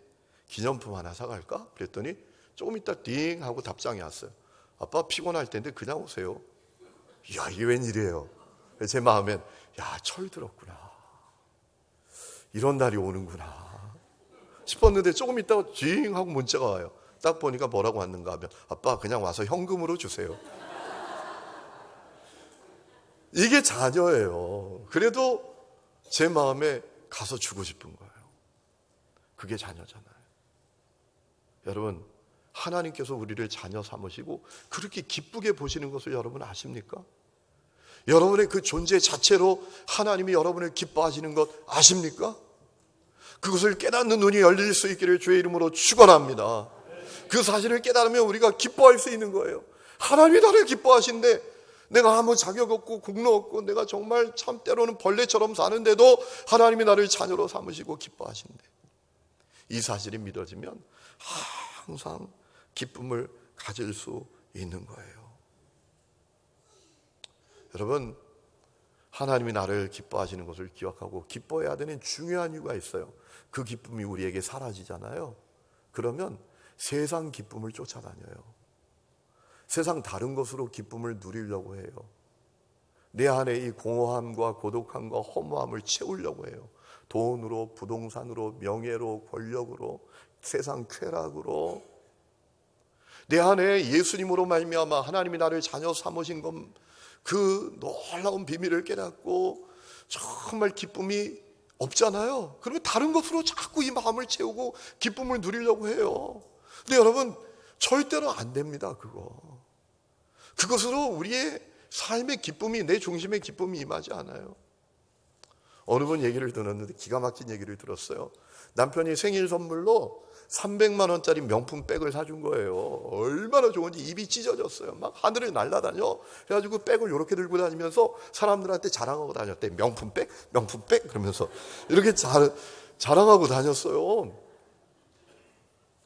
기념품 하나 사갈까? 그랬더니 조금 있다 띵 하고 답장이 왔어요. 아빠 피곤할 텐데 그냥 오세요. 이야, 이게 웬일이에요? 제 마음엔, 야, 철 들었구나. 이런 날이 오는구나 싶었는데 조금 있다가 징 하고 문자가 와요. 딱 보니까 뭐라고 왔는가 하면, 아빠 그냥 와서 현금으로 주세요. 이게 자녀예요. 그래도 제 마음에 가서 주고 싶은 거예요. 그게 자녀잖아요. 여러분, 하나님께서 우리를 자녀 삼으시고 그렇게 기쁘게 보시는 것을 여러분 아십니까? 여러분의 그 존재 자체로 하나님이 여러분을 기뻐하시는 것 아십니까? 그것을 깨닫는 눈이 열릴 수 있기를 주의 이름으로 축원합니다. 그 사실을 깨달으면 우리가 기뻐할 수 있는 거예요. 하나님이 나를 기뻐하신데 내가 아무 자격 없고 공로 없고 내가 정말 참 때로는 벌레처럼 사는데도 하나님이 나를 자녀로 삼으시고 기뻐하신대. 이 사실이 믿어지면 항상 기쁨을 가질 수 있는 거예요. 여러분, 하나님이 나를 기뻐하시는 것을 기억하고 기뻐해야 되는 중요한 이유가 있어요. 그 기쁨이 우리에게 사라지잖아요. 그러면 세상 기쁨을 쫓아다녀요. 세상 다른 것으로 기쁨을 누리려고 해요. 내 안에 이 공허함과 고독함과 허무함을 채우려고 해요. 돈으로, 부동산으로, 명예로, 권력으로, 세상 쾌락으로. 내 안에 예수님으로 말미암아 하나님이 나를 자녀 삼으신 것, 그 놀라운 비밀을 깨닫고 정말 기쁨이 없잖아요. 그러면 다른 것으로 자꾸 이 마음을 채우고 기쁨을 누리려고 해요. 근데 여러분, 절대로 안 됩니다. 그것으로 우리의 삶의 기쁨이, 내 중심의 기쁨이 임하지 않아요. 어느 분 얘기를 들었는데 기가 막힌 얘기를 들었어요. 남편이 생일 선물로 300만 원짜리 명품 백을 사준 거예요. 얼마나 좋은지 입이 찢어졌어요. 막 하늘을 날아다녀. 그래가지고 백을 이렇게 들고 다니면서 사람들한테 자랑하고 다녔대. 명품 백? 명품 백? 그러면서 이렇게 자랑하고 다녔어요.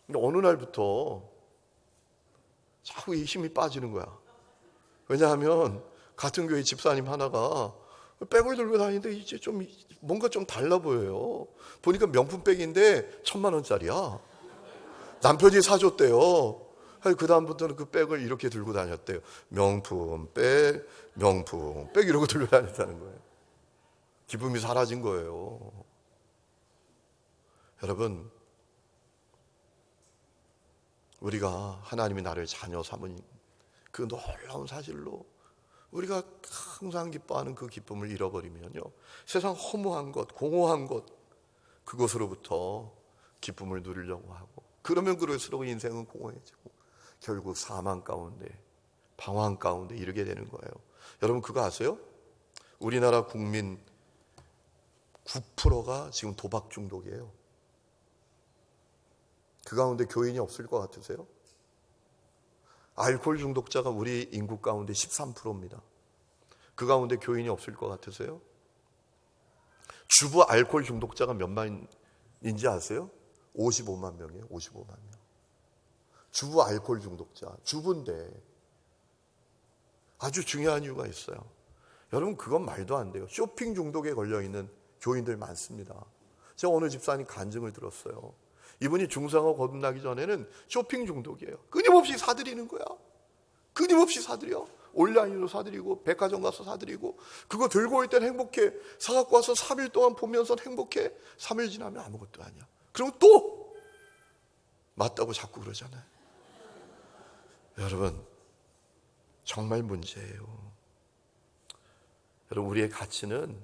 근데 어느 날부터 자꾸 이 힘이 빠지는 거야. 왜냐하면 같은 교회 집사님 하나가 백을 들고 다니는데 이제 좀 뭔가 좀 달라 보여요. 보니까 명품 백인데 1,000만 원짜리야. 남편이 사줬대요. 그 다음부터는 그 백을 이렇게 들고 다녔대요. 명품 백 이러고 들고 다녔다는 거예요. 기쁨이 사라진 거예요. 여러분, 우리가 하나님이 나를 자녀 삼은 그 놀라운 사실로 우리가 항상 기뻐하는 그 기쁨을 잃어버리면요, 세상 허무한 것, 공허한 것, 그것으로부터 기쁨을 누리려고 하고, 그러면 그럴수록 인생은 공허해지고 결국 사망 가운데, 방황 가운데 이르게 되는 거예요. 여러분, 그거 아세요? 우리나라 국민 9%가 지금 도박 중독이에요. 그 가운데 교인이 없을 것 같으세요? 알코올 중독자가 우리 인구 가운데 13%입니다. 그 가운데 교인이 없을 것 같으세요? 주부 알코올 중독자가 몇 만인지 아세요? 55만 명이에요. 55만 명. 주부 알코올 중독자. 주부인데 아주 중요한 이유가 있어요. 여러분, 그건 말도 안 돼요. 쇼핑 중독에 걸려있는 교인들 많습니다. 제가 어느 집사님 간증을 들었어요. 이분이 중상화 거듭나기 전에는 쇼핑 중독이에요. 끊임없이 사들이는 거야. 끊임없이 사들여. 온라인으로 사들이고 백화점 가서 사들이고, 그거 들고 올 땐 행복해. 사갖고 와서 3일 동안 보면서 행복해. 3일 지나면 아무것도 아니야. 그리고 또 맞다고 자꾸 그러잖아요. 여러분, 정말 문제예요. 여러분, 우리의 가치는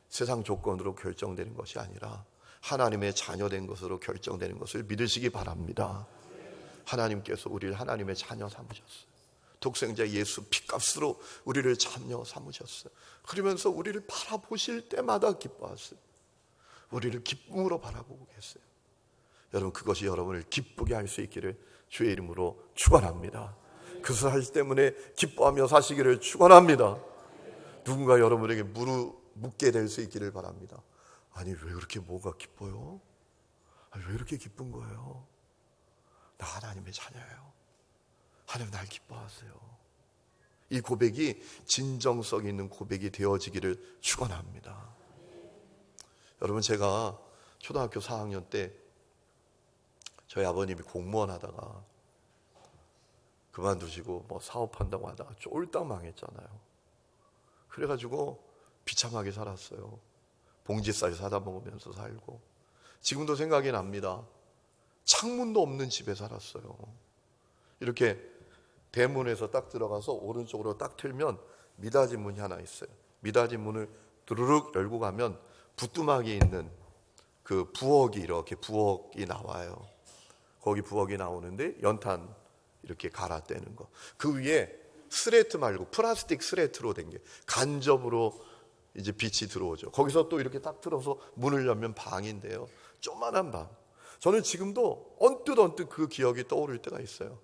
세상 조건으로 결정되는 것이 아니라 하나님의 자녀된 것으로 결정되는 것을 믿으시기 바랍니다. 하나님께서 우리를 하나님의 자녀 삼으셨어요. 독생자 예수 피값으로 우리를 자녀 삼으셨어요. 그러면서 우리를 바라보실 때마다 기뻐하세요. 우리를 기쁨으로 바라보고 계세요. 여러분, 그것이 여러분을 기쁘게 할 수 있기를 주의 이름으로 축원합니다. 그 사실 때문에 기뻐하며 사시기를 축원합니다. 누군가 여러분에게 묻게 될 수 있기를 바랍니다. 아니, 왜 그렇게 뭐가 기뻐요? 아니, 왜 이렇게 기쁜 거예요? 나 하나님의 자녀예요. 하나님 날 기뻐하세요. 이 고백이 진정성 있는 고백이 되어지기를 축원합니다. 여러분, 제가 초등학교 4학년 때 저희 아버님이 공무원 하다가 그만두시고 뭐 사업한다고 하다가 쫄딱 망했잖아요. 그래가지고 비참하게 살았어요. 봉지쌀 사다 먹으면서 살고, 지금도 생각이 납니다. 창문도 없는 집에 살았어요. 이렇게 대문에서 딱 들어가서 오른쪽으로 딱 틀면 미닫이 문이 하나 있어요. 미닫이 문을 두루룩 열고 가면 부뚜막이 있는 그 부엌이, 이렇게 부엌이 나와요. 거기 부엌이 나오는데 연탄 이렇게 갈아떼는 거, 그 위에 스레트 말고 플라스틱 스레트로 된 게 간접으로 이제 빛이 들어오죠. 거기서 또 이렇게 딱 틀어서 문을 열면 방인데요, 조그만한 방. 저는 지금도 언뜻 그 기억이 떠오를 때가 있어요.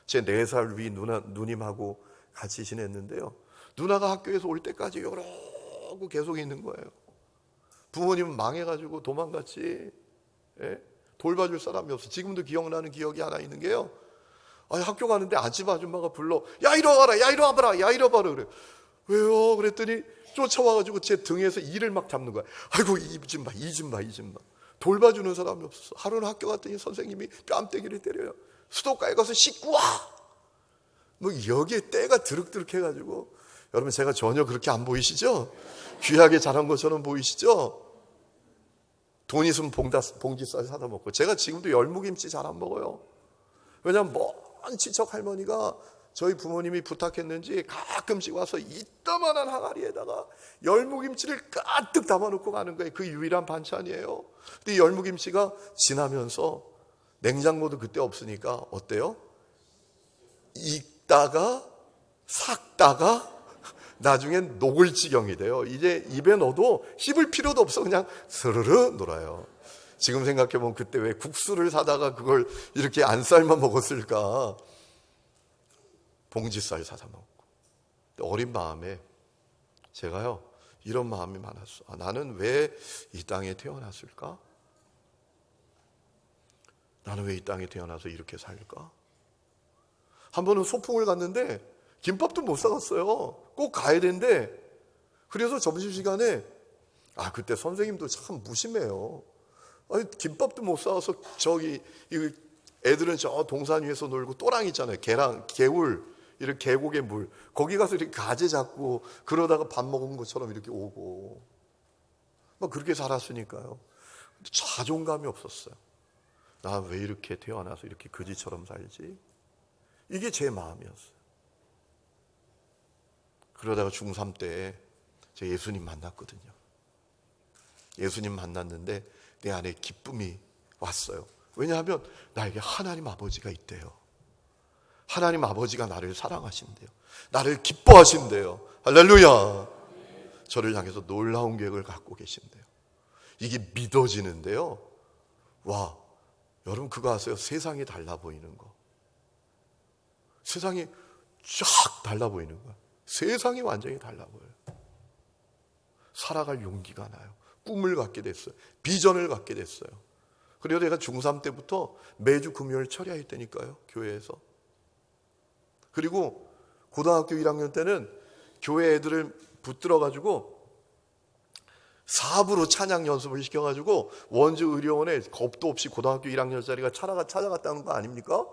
제 4살 위 누님하고 같이 지냈는데요, 누나가 학교에서 올 때까지 이러고 계속 있는 거예요. 부모님은 망해가지고 도망갔지, 돌봐줄 사람이 없어. 지금도 기억나는 기억이 하나 있는 게요, 학교 가는데 아집 아줌마가 불러, 야 이리 와라, 야 이리 와봐라, 야 이리 와봐라. 그래. 왜요? 그랬더니 쫓아와가지고 제 등에서 이를 막 잡는 거야. 아이고, 이 좀 봐. 돌봐주는 사람이 없었어. 하루는 학교 갔더니 선생님이 뺨때기를 때려요. 수도가에 가서 씻고 와. 뭐 여기에 때가 드륵드륵 해가지고, 여러분, 제가 전혀 그렇게 안 보이시죠? 귀하게 자란 것처럼 보이시죠? 돈 있으면 봉지쌀 사다 먹고. 제가 지금도 열무김치 잘 안 먹어요. 왜냐하면 먼 친척 할머니가 저희 부모님이 부탁했는지 가끔씩 와서 이따만한 항아리에다가 열무김치를 가득 담아놓고 가는 거예요. 그 유일한 반찬이에요. 근데 열무김치가 지나면서 냉장고도 그때 없으니까 어때요? 익다가 삭다가 나중엔 녹을 지경이 돼요. 이제 입에 넣어도 씹을 필요도 없어. 그냥 스르르 놀아요. 지금 생각해보면 그때 왜 국수를 사다가 그걸 이렇게 안 삶아 먹었을까? 봉지쌀 사다 먹고. 어린 마음에 제가요, 이런 마음이 많았어. 나는 왜 이 땅에 태어났을까? 나는 왜 이 땅에 태어나서 이렇게 살까? 한 번은 소풍을 갔는데 김밥도 못 사갔어요. 꼭 가야 되는데, 그래서 점심시간에 그때 선생님도 참 무심해요. 아니, 김밥도 못 사와서 저기 애들은 저 동산 위에서 놀고 또랑 있잖아요. 개울, 이렇게 계곡의 물, 거기 가서 이렇게 가재 잡고 그러다가 밥 먹은 것처럼 이렇게 오고 막 그렇게 살았으니까요. 자존감이 없었어요. 나 왜 이렇게 태어나서 이렇게 거지처럼 살지? 이게 제 마음이었어요. 그러다가 중3 때 제가 예수님 만났거든요. 예수님 만났는데 내 안에 기쁨이 왔어요. 왜냐하면 나에게 하나님 아버지가 있대요. 하나님 아버지가 나를 사랑하신대요. 나를 기뻐하신대요. 할렐루야. 저를 향해서 놀라운 계획을 갖고 계신대요. 이게 믿어지는데요. 와, 여러분 그거 아세요? 세상이 달라 보이는 거. 세상이 쫙 달라 보이는 거야. 세상이 완전히 달라 보여요. 살아갈 용기가 나요. 꿈을 갖게 됐어요. 비전을 갖게 됐어요. 그래서 내가 중3 때부터 매주 금요일 철야했다니까요. 교회에서. 그리고 고등학교 1학년 때는 교회 애들을 붙들어가지고 사부로 찬양 연습을 시켜가지고 원주 의료원에 겁도 없이 고등학교 1학년짜리가 찾아갔다는 거 아닙니까?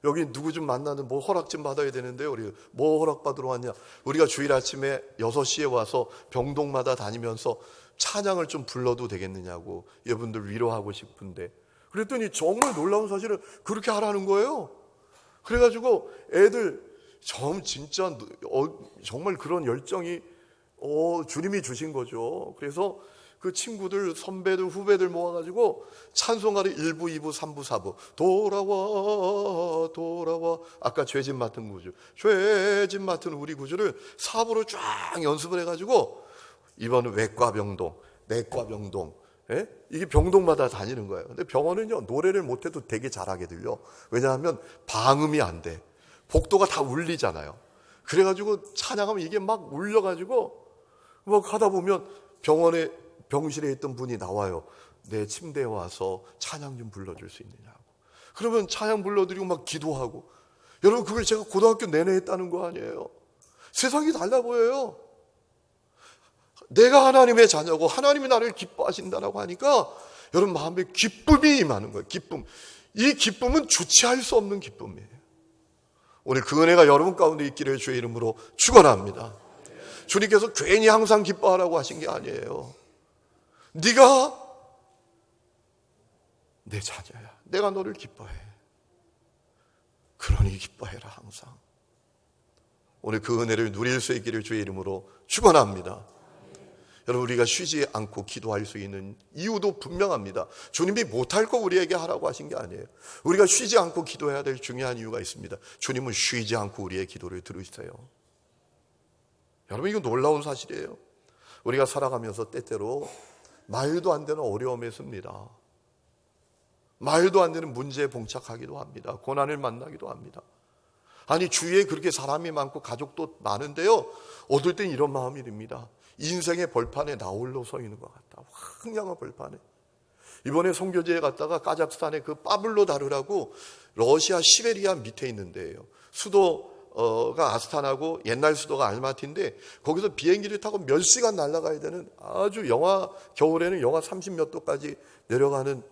여기 누구 좀 만나는 뭐 허락 좀 받아야 되는데요. 우리 뭐 허락 받으러 왔냐? 우리가 주일 아침에 6시에 와서 병동마다 다니면서 찬양을 좀 불러도 되겠느냐고 여러분들 위로하고 싶은데, 그랬더니 정말 놀라운 사실은 그렇게 하라는 거예요. 그래가지고 애들 진짜 정말 그런 열정이 주님이 주신 거죠. 그래서 그 친구들, 선배들, 후배들 모아가지고 찬송가를 1부, 2부, 3부, 4부 돌아와 돌아와, 아까 죄짐 맡은 구주, 죄짐 맡은 우리 구주를 4부로 쫙 연습을 해가지고 이번은 외과 병동, 내과 병동, 이게 병동마다 다니는 거예요. 근데 병원은요, 노래를 못해도 되게 잘하게 들려. 왜냐하면 방음이 안 돼. 복도가 다 울리잖아요. 그래가지고 찬양하면 이게 막 울려가지고 막 하다 보면 병실에 있던 분이 나와요. 내 침대에 와서 찬양 좀 불러줄 수 있느냐고. 그러면 찬양 불러드리고 막 기도하고. 여러분, 그걸 제가 고등학교 내내 했다는 거 아니에요? 세상이 달라 보여요. 내가 하나님의 자녀고 하나님이 나를 기뻐하신다라고 하니까 여러분 마음에 기쁨이 임하는 거예요. 기쁨. 이 기쁨은 주체할 수 없는 기쁨이에요. 오늘 그 은혜가 여러분 가운데 있기를 주의 이름으로 축원합니다. 주님께서 괜히 항상 기뻐하라고 하신 게 아니에요. 네가 내 자녀야. 내가 너를 기뻐해. 그러니 기뻐해라 항상. 오늘 그 은혜를 누릴 수 있기를 주의 이름으로 축원합니다. 여러분, 우리가 쉬지 않고 기도할 수 있는 이유도 분명합니다. 주님이 못할 거 우리에게 하라고 하신 게 아니에요. 우리가 쉬지 않고 기도해야 될 중요한 이유가 있습니다. 주님은 쉬지 않고 우리의 기도를 들으세요. 여러분, 이거 놀라운 사실이에요. 우리가 살아가면서 때때로 말도 안 되는 어려움에 씁니다. 말도 안 되는 문제에 봉착하기도 합니다. 고난을 만나기도 합니다. 아니, 주위에 그렇게 사람이 많고 가족도 많은데요, 어떨 땐 이런 마음이 듭니다. 인생의 벌판에 나 홀로 서 있는 것 같다. 황량한 벌판에. 이번에 선교지에 갔다가 카자흐스탄의 그 파블로다르라고 러시아 시베리아 밑에 있는 데예요. 수도가 아스타나고 옛날 수도가 알마티인데 거기서 비행기를 타고 몇 시간 날아가야 되는 아주 겨울에는 영하 30몇 도까지 내려가는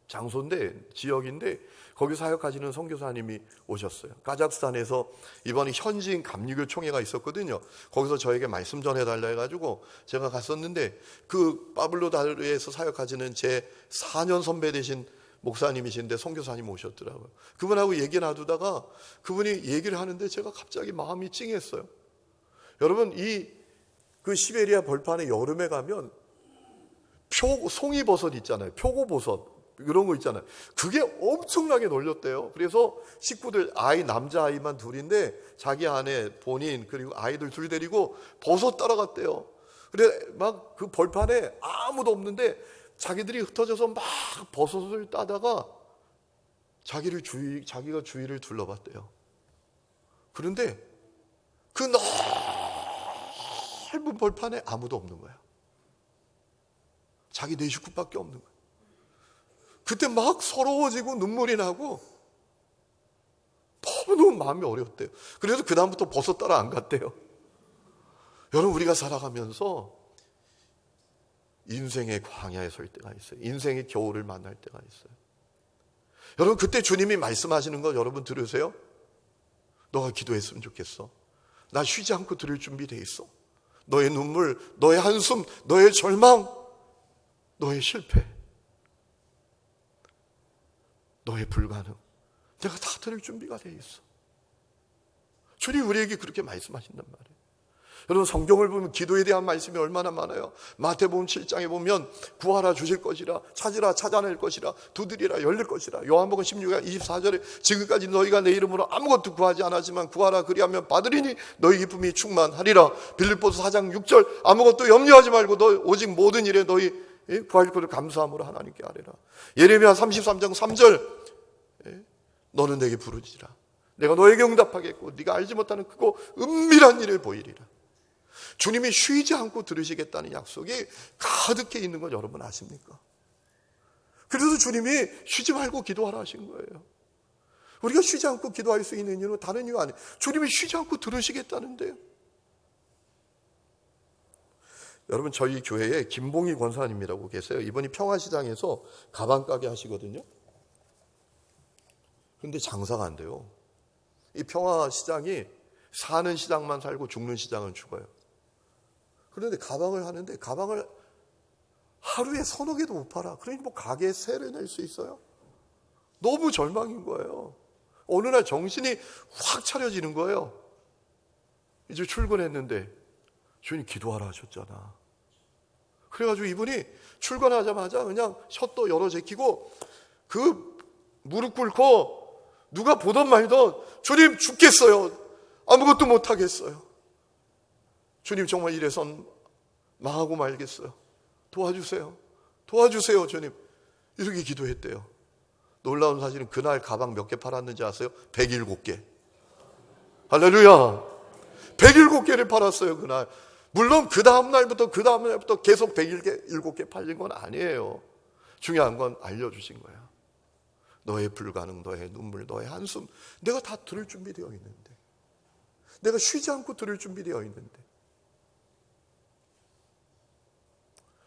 장소인데, 지역인데, 거기 사역하시는 선교사님이 오셨어요. 카자흐스탄에서 이번에 현지인 감리교 총회가 있었거든요. 거기서 저에게 말씀 전해달라 해가지고 제가 갔었는데, 그 파블로다르에서 사역하시는 제 4년 선배 되신 목사님이신데 선교사님 오셨더라고요. 그분하고 얘기 나누다가 그분이 얘기를 하는데 제가 갑자기 마음이 찡했어요. 여러분, 그 시베리아 벌판에 여름에 가면 송이버섯 있잖아요. 표고버섯. 이런 거 있잖아요. 그게 엄청나게 놀렸대요. 그래서 식구들, 남자아이만 둘인데 자기 아내, 본인, 그리고 아이들 둘 데리고 버섯 따라갔대요. 그래 막 그 벌판에 아무도 없는데 자기들이 흩어져서 막 버섯을 따다가 자기가 주위를 둘러봤대요. 그런데 그 넓은 벌판에 아무도 없는 거야. 자기 네 식구밖에 없는 거야. 그때 막 서러워지고 눈물이 나고 너무너무 마음이 어려웠대요. 그래서 그 다음부터 버섯 따라 안 갔대요. 여러분, 우리가 살아가면서 인생의 광야에 설 때가 있어요. 인생의 겨울을 만날 때가 있어요. 여러분, 그때 주님이 말씀하시는 거 여러분 들으세요? 너가 기도했으면 좋겠어. 나 쉬지 않고 들을 준비돼 있어. 너의 눈물, 너의 한숨, 너의 절망, 너의 실패, 너의 불가능, 내가 다 들을 준비가 돼 있어. 주님 우리에게 그렇게 말씀하신단 말이에요. 여러분, 성경을 보면 기도에 대한 말씀이 얼마나 많아요. 마태복음 7장에 보면 구하라 주실 것이라, 찾으라 찾아낼 것이라, 두드리라 열릴 것이라. 요한복음 16장 24절에 지금까지 너희가 내 이름으로 아무것도 구하지 않았지만 구하라 그리하면 받으리니 너희 기쁨이 충만하리라. 빌립보서 4장 6절 아무것도 염려하지 말고 너 오직 모든 일에 너희 구할 것을 감사함으로 하나님께 아뢰라. 예레미야 33장 3절 너는 내게 부르짖으라. 내가 너에게 응답하겠고 네가 알지 못하는 크고 은밀한 일을 보이리라. 주님이 쉬지 않고 들으시겠다는 약속이 가득해 있는 건 여러분 아십니까? 그래서 주님이 쉬지 말고 기도하라 하신 거예요. 우리가 쉬지 않고 기도할 수 있는 이유는 다른 이유 아니에요. 주님이 쉬지 않고 들으시겠다는데요. 여러분, 저희 교회에 김봉희 권사님이라고 계세요. 이분이 평화시장에서 가방 가게 하시거든요. 그런데 장사가 안 돼요. 이 평화시장이 사는 시장만 살고 죽는 시장은 죽어요. 그런데 가방을 하는데 가방을 하루에 서너 개도 못 팔아. 그러니 뭐 가게에 세를 낼 수 있어요? 너무 절망인 거예요. 어느 날 정신이 확 차려지는 거예요. 이제 출근했는데 주님 기도하라 하셨잖아. 그래가지고 이분이 출근하자마자 그냥 셔터 열어 제끼고 그 무릎 꿇고 누가 보던 말던 주님 죽겠어요. 아무것도 못하겠어요. 주님 정말 이래선 망하고 말겠어요. 도와주세요. 도와주세요 주님. 이렇게 기도했대요. 놀라운 사실은 그날 가방 몇 개 팔았는지 아세요? 107개. 할렐루야. 107개를 팔았어요 그날. 물론 그 다음 날부터 계속 107개 팔린 건 아니에요. 중요한 건 알려주신 거야. 너의 불가능, 너의 눈물, 너의 한숨 내가 다 들을 준비되어 있는데, 내가 쉬지 않고 들을 준비되어 있는데.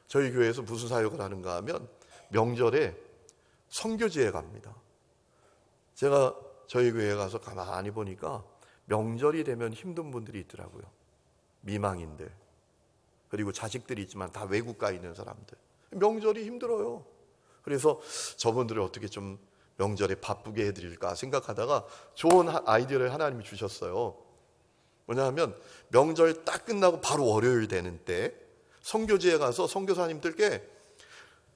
저희 교회에서 무슨 사역을 하는가 하면 명절에 선교지에 갑니다. 제가 저희 교회에 가서 가만히 보니까 명절이 되면 힘든 분들이 있더라고요. 미망인들, 그리고 자식들이 있지만 다 외국 가 있는 사람들. 명절이 힘들어요. 그래서 저분들을 어떻게 좀 명절에 바쁘게 해드릴까 생각하다가 좋은 아이디어를 하나님이 주셨어요. 뭐냐 하면 명절 딱 끝나고 바로 월요일 되는 때 선교지에 가서 선교사님들께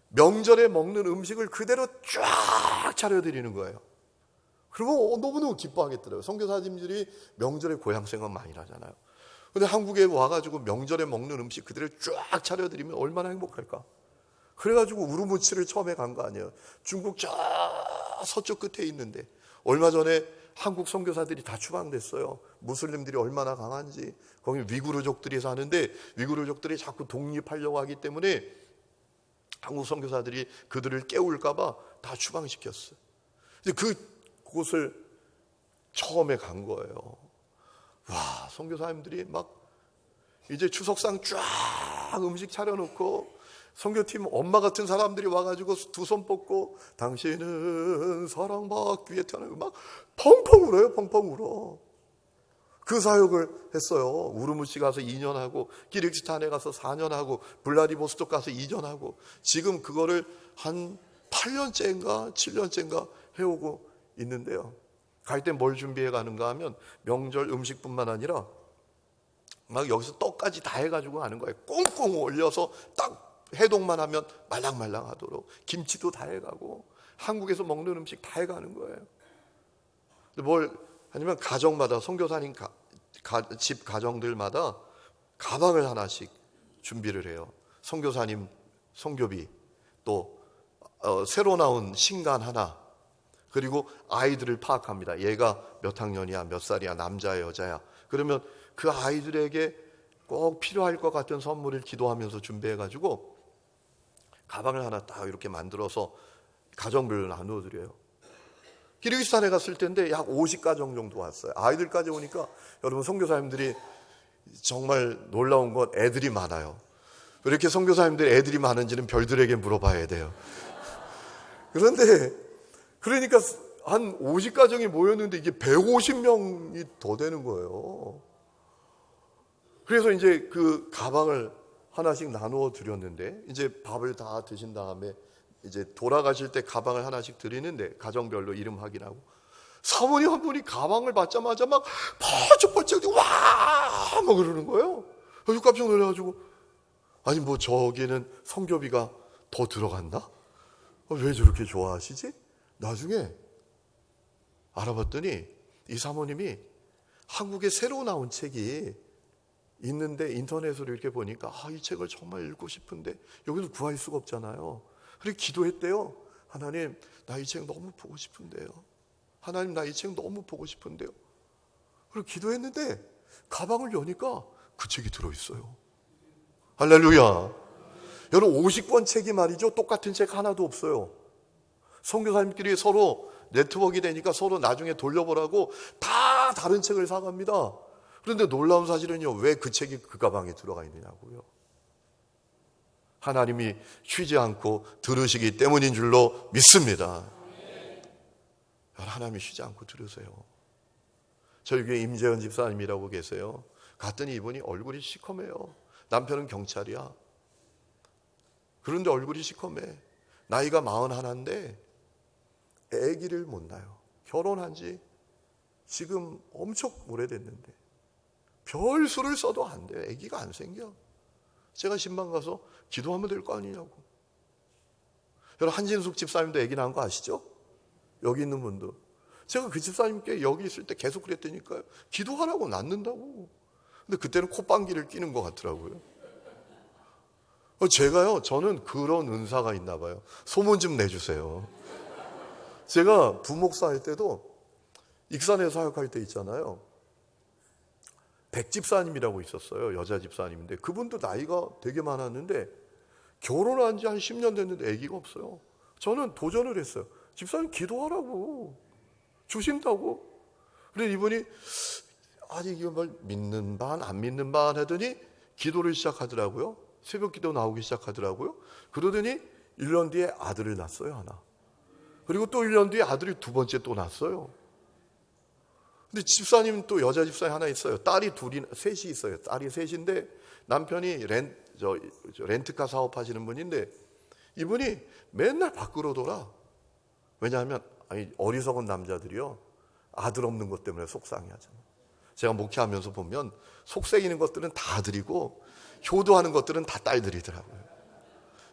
명절에 먹는 음식을 그대로 쫙 차려드리는 거예요. 그리고 너무너무 기뻐하겠더라고요. 선교사님들이 명절에 고향 생각 많이 나잖아요. 근데 한국에 와가지고 명절에 먹는 음식 그대로 쫙 차려드리면 얼마나 행복할까. 그래가지고 우르무치를 처음에 간 거 아니에요. 중국 저 서쪽 끝에 있는데 얼마 전에 한국 선교사들이 다 추방됐어요. 무슬림들이 얼마나 강한지. 거기 위구르족들이 사는데 위구르족들이 자꾸 독립하려고 하기 때문에 한국 선교사들이 그들을 깨울까 봐 다 추방시켰어요. 그곳을 처음에 간 거예요. 와, 선교사님들이 막 이제 추석상 쫙 음식 차려놓고 선교팀 엄마 같은 사람들이 와가지고 두 손 뻗고 당신은 사랑받기 위해 태어난 막 펑펑 울어요. 펑펑 울어. 그 사역을 했어요. 우르무치 가서 2년 하고 키르기스탄에 가서 4년 하고 블라디보스토크 가서 2년 하고 지금 그거를 한 8년째인가 7년째인가 해오고 있는데요. 갈 때 뭘 준비해 가는가 하면 명절 음식뿐만 아니라 막 여기서 떡까지 다 해가지고 가는 거예요. 꽁꽁 올려서 딱 해동만 하면 말랑말랑하도록 김치도 다 해가고 한국에서 먹는 음식 다 해가는 거예요. 뭘 아니면 가정마다 선교사님 집 가정들마다 가방을 하나씩 준비를 해요. 선교사님 선교비, 또 새로 나온 신간 하나, 그리고 아이들을 파악합니다. 얘가 몇 학년이야, 몇 살이야, 남자야, 여자야. 그러면 그 아이들에게 꼭 필요할 것 같은 선물을 기도하면서 준비해가지고 가방을 하나 딱 이렇게 만들어서 가정별로 나누어 드려요. 키르기스탄에 갔을 때인데 약 50가정 정도 왔어요. 아이들까지 오니까 여러분 선교사님들이 정말 놀라운 건 애들이 많아요. 왜 이렇게 선교사님들이 애들이 많은지는 별들에게 물어봐야 돼요. 그런데 그러니까 한 50가정이 모였는데 이게 150명이 더 되는 거예요. 그래서 이제 그 가방을 하나씩 나누어 드렸는데 이제 밥을 다 드신 다음에 이제 돌아가실 때 가방을 하나씩 드리는데 가정별로 이름 확인하고 사모님 한 분이 가방을 받자마자 막 펄쩍펄쩍 와! 막 그러는 거예요. 그래서 깜짝 놀라가지고 아니 뭐 저기는 성교비가 더 들어갔나? 왜 저렇게 좋아하시지? 나중에 알아봤더니 이 사모님이 한국에 새로 나온 책이 있는데 인터넷으로 이렇게 보니까 이 책을 정말 읽고 싶은데 여기서 구할 수가 없잖아요. 그래서 기도했대요. 하나님 나 이 책 너무 보고 싶은데요. 하나님 나 이 책 너무 보고 싶은데요. 그리고 기도했는데 가방을 여니까 그 책이 들어있어요. 할렐루야. 여러분 50권 책이 말이죠. 똑같은 책 하나도 없어요. 선교사님끼리 서로 네트워크가 되니까 서로 나중에 돌려보라고 다 다른 책을 사갑니다. 그런데 놀라운 사실은요. 왜 그 책이 그 가방에 들어가 있느냐고요. 하나님이 쉬지 않고 들으시기 때문인 줄로 믿습니다. 하나님이 쉬지 않고 들으세요. 저희 교회 임재현 집사님이라고 계세요. 갔더니 이분이 얼굴이 시커매요. 남편은 경찰이야. 그런데 얼굴이 시커매. 나이가 41인데 아기를 못 낳아요. 결혼한 지 지금 엄청 오래됐는데 별 수를 써도 안 돼요. 아기가 안 생겨. 제가 신방 가서 기도하면 될 거 아니냐고. 여러분 한진숙 집사님도 아기 낳은 거 아시죠? 여기 있는 분도. 제가 그 집사님께 여기 있을 때 계속 그랬다니까요. 기도하라고 낳는다고. 근데 그때는 콧방귀를 끼는 것 같더라고요. 저는 그런 은사가 있나 봐요. 소문 좀 내주세요. 제가 부목사 할 때도 익산에 사역할 때 있잖아요. 백집사님이라고 있었어요. 여자 집사님인데 그분도 나이가 되게 많았는데 결혼한 지 한 10년 됐는데 아기가 없어요. 저는 도전을 했어요. 집사님 기도하라고. 주신다고. 그래서 이분이 아직 이걸 믿는 반 안 믿는 반 하더니 기도를 시작하더라고요. 새벽 기도 나오기 시작하더라고요. 그러더니 1년 뒤에 아들을 낳았어요. 하나. 그리고 또 1년 뒤에 아들이 두 번째 또 낳았어요. 근데 집사님 또 여자 집사님 하나 있어요. 딸이 셋이 있어요. 딸이 셋인데 남편이 렌트카 사업하시는 분인데 이분이 맨날 밖으로 돌아. 왜냐하면 어리석은 남자들이요. 아들 없는 것 때문에 속상해하잖아요. 제가 목회하면서 보면 속색이는 것들은 다 아들이고 효도하는 것들은 다 딸들이더라고요.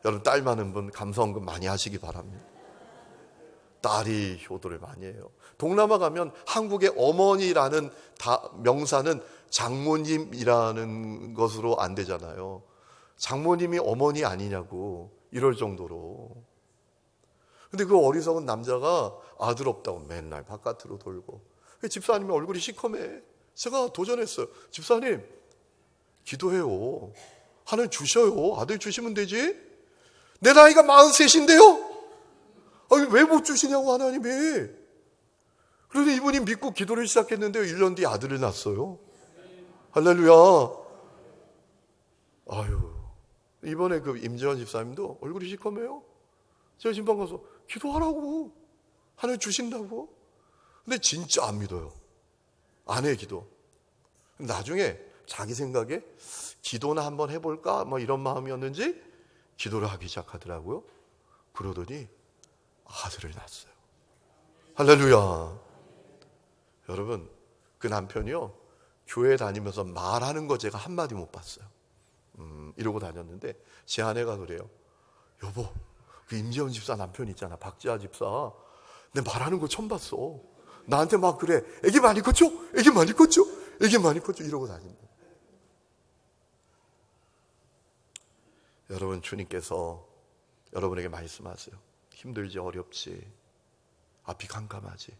여러분 딸 많은 분 감사원금 많이 하시기 바랍니다. 딸이 효도를 많이 해요. 동남아 가면 한국의 어머니라는 명사는 장모님이라는 것으로 안 되잖아요. 장모님이 어머니 아니냐고 이럴 정도로. 근데 그 어리석은 남자가 아들 없다고 맨날 바깥으로 돌고 집사님이 얼굴이 시커매. 제가 도전했어요. 집사님 기도해요. 하나님 주셔요. 아들 주시면 되지. 내 나이가 43인데요. 왜 못 주시냐고 하나님이. 그래서 이분이 믿고 기도를 시작했는데요. 1년 뒤에 아들을 낳았어요. 할렐루야. 이번에 그 임재원 집사님도 얼굴이 시커매요. 제가 신방 가서 기도하라고. 하나님 주신다고. 근데 진짜 안 믿어요. 아내의 기도. 나중에 자기 생각에 기도나 한번 해볼까? 이런 마음이었는지 기도를 하기 시작하더라고요. 그러더니 아들을 낳았어요. 할렐루야. 여러분 그 남편이요. 교회 다니면서 말하는 거 제가 한마디 못 봤어요. 이러고 다녔는데 제 아내가 그래요. 여보 그 임재원 집사 남편 있잖아. 박지아 집사. 내 말하는 거 처음 봤어. 나한테 막 그래. 애기 많이 컸죠? 애기 많이 컸죠? 애기 많이 컸죠? 이러고 다닌다. 여러분 주님께서 여러분에게 말씀하세요. 힘들지 어렵지 앞이 캄캄하지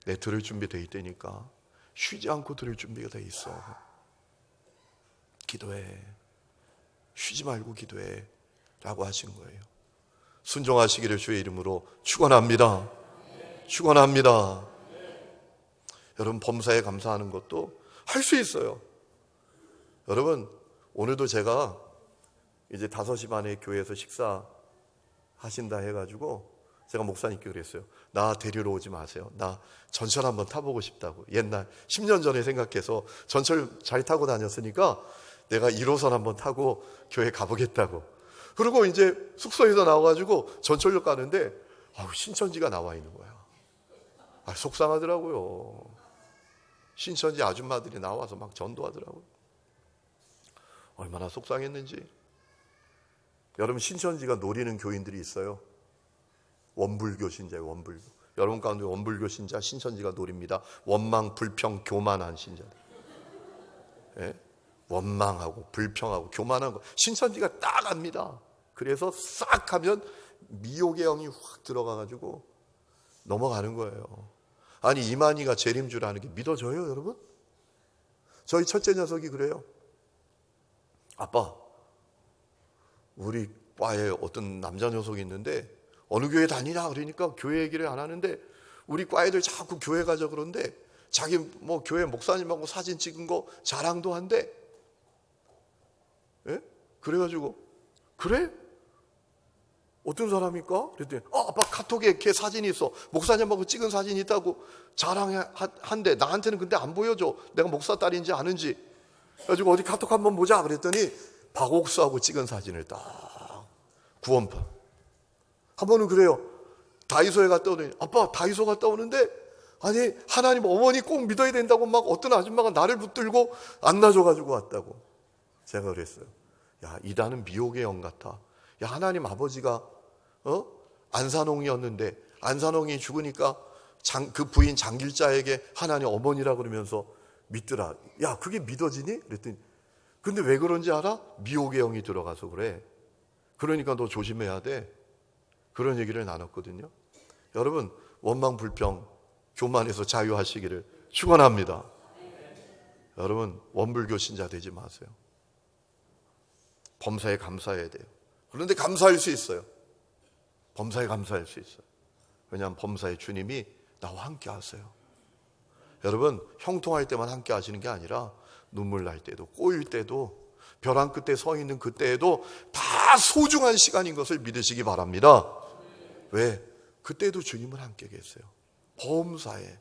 내 들을 준비되어 있다니까 쉬지 않고 들을 준비가 되어 있어. 기도해. 쉬지 말고 기도해 라고 하신 거예요. 순종하시기를 주의 이름으로 축원합니다. 축원합니다. 여러분, 범사에 감사하는 것도 할 수 있어요. 여러분, 오늘도 제가 이제 5시 반에 교회에서 식사하신다 해가지고 제가 목사님께 그랬어요. 나 데리러 오지 마세요. 나 전철 한번 타보고 싶다고. 옛날 10년 전에 생각해서 전철 잘 타고 다녔으니까 내가 1호선 한번 타고 교회 가보겠다고. 그리고 이제 숙소에서 나와가지고 전철역 가는데 신천지가 나와 있는 거야. 속상하더라고요. 신천지 아줌마들이 나와서 막 전도하더라고요. 얼마나 속상했는지. 여러분, 신천지가 노리는 교인들이 있어요. 원불교 신자예요. 원불교. 여러분 가운데 원불교 신자 신천지가 노립니다. 원망, 불평, 교만한 신자들. 예? 원망하고 불평하고 교만한 거 신천지가 딱 압니다. 그래서 싹 하면 미혹의 영이 확 들어가가지고 넘어가는 거예요. 아니, 이만희가 재림주라는 게 믿어져요, 여러분? 저희 첫째 녀석이 그래요. 아빠, 우리 과에 어떤 남자 녀석이 있는데 어느 교회 다니냐 그러니까 교회 얘기를 안 하는데 우리 과 애들 자꾸 교회 가자 그러는데 자기 뭐 교회 목사님하고 사진 찍은 거 자랑도 한대. 예? 그래가지고 그래? 어떤 사람일까? 그랬더니 아빠 카톡에 걔 사진이 있어. 목사님하고 찍은 사진이 있다고 자랑한대. 나한테는 근데 안 보여줘. 내가 목사 딸인지 아는지. 그래가지고 어디 카톡 한번 보자 그랬더니 박옥수하고 찍은 사진을 딱 구원파. 한 번은 그래요. 다이소에 갔다 오더니 아빠 다이소 갔다 오는데 아니 하나님 어머니 꼭 믿어야 된다고 막 어떤 아줌마가 나를 붙들고 안놔줘가지고 왔다고. 제가 그랬어요. 야, 이단은 미혹의 영 같아. 야, 하나님 아버지가 안산홍이었는데 안산홍이 죽으니까 그 부인 장길자에게 하나님 어머니라 그러면서 믿더라. 야, 그게 믿어지니? 그랬더니 근데 왜 그런지 알아? 미혹의 영이 들어가서 그래. 그러니까 너 조심해야 돼. 그런 얘기를 나눴거든요. 여러분, 원망 불평 교만에서 자유하시기를 축원합니다. 여러분, 원불교 신자 되지 마세요. 범사에 감사해야 돼요. 그런데 감사할 수 있어요. 범사에 감사할 수 있어요. 왜냐하면 범사의 주님이 나와 함께 하세요. 여러분, 형통할 때만 함께 하시는 게 아니라 눈물 날 때도 꼬일 때도 벼랑 끝에 서 있는 그때에도 다 소중한 시간인 것을 믿으시기 바랍니다. 왜? 그때도 주님은 함께 계세요. 범사에.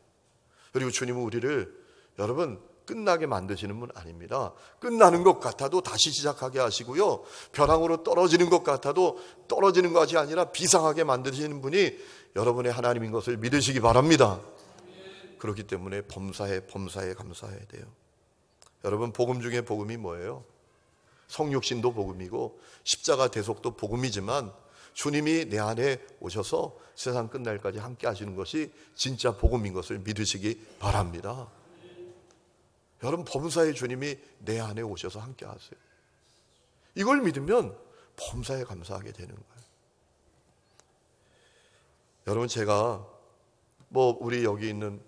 그리고 주님은 우리를 여러분 끝나게 만드시는 분 아닙니다. 끝나는 것 같아도 다시 시작하게 하시고요. 벼랑으로 떨어지는 것 같아도 떨어지는 것이 아니라 비상하게 만드시는 분이 여러분의 하나님인 것을 믿으시기 바랍니다. 그렇기 때문에 범사에 감사해야 돼요. 여러분, 복음 중에 복음이 뭐예요? 성육신도 복음이고 십자가 대속도 복음이지만 주님이 내 안에 오셔서 세상 끝날까지 함께 하시는 것이 진짜 복음인 것을 믿으시기 바랍니다. 여러분, 범사의 주님이 내 안에 오셔서 함께 하세요. 이걸 믿으면 범사에 감사하게 되는 거예요. 여러분, 제가 우리 여기 있는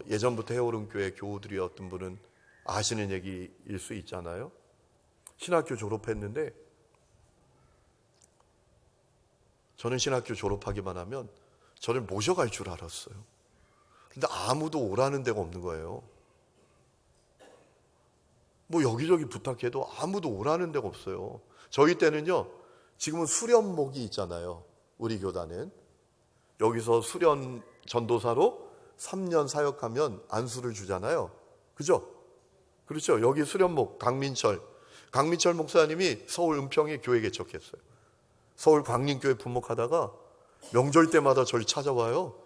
예전부터 해오른 교회 교우들이 어떤 분은 아시는 얘기일 수 있잖아요. 신학교 졸업했는데 저는 신학교 졸업하기만 하면 저를 모셔갈 줄 알았어요. 근데 아무도 오라는 데가 없는 거예요. 여기저기 부탁해도 아무도 오라는 데가 없어요. 저희 때는요, 지금은 수련목이 있잖아요. 우리 교단은. 여기서 수련 전도사로 3년 사역하면 안수를 주잖아요. 그죠? 그렇죠. 여기 수련목 강민철 목사님이 서울 은평에 교회 개척했어요. 서울 광림교회 분목하다가 명절 때마다 저를 찾아와요.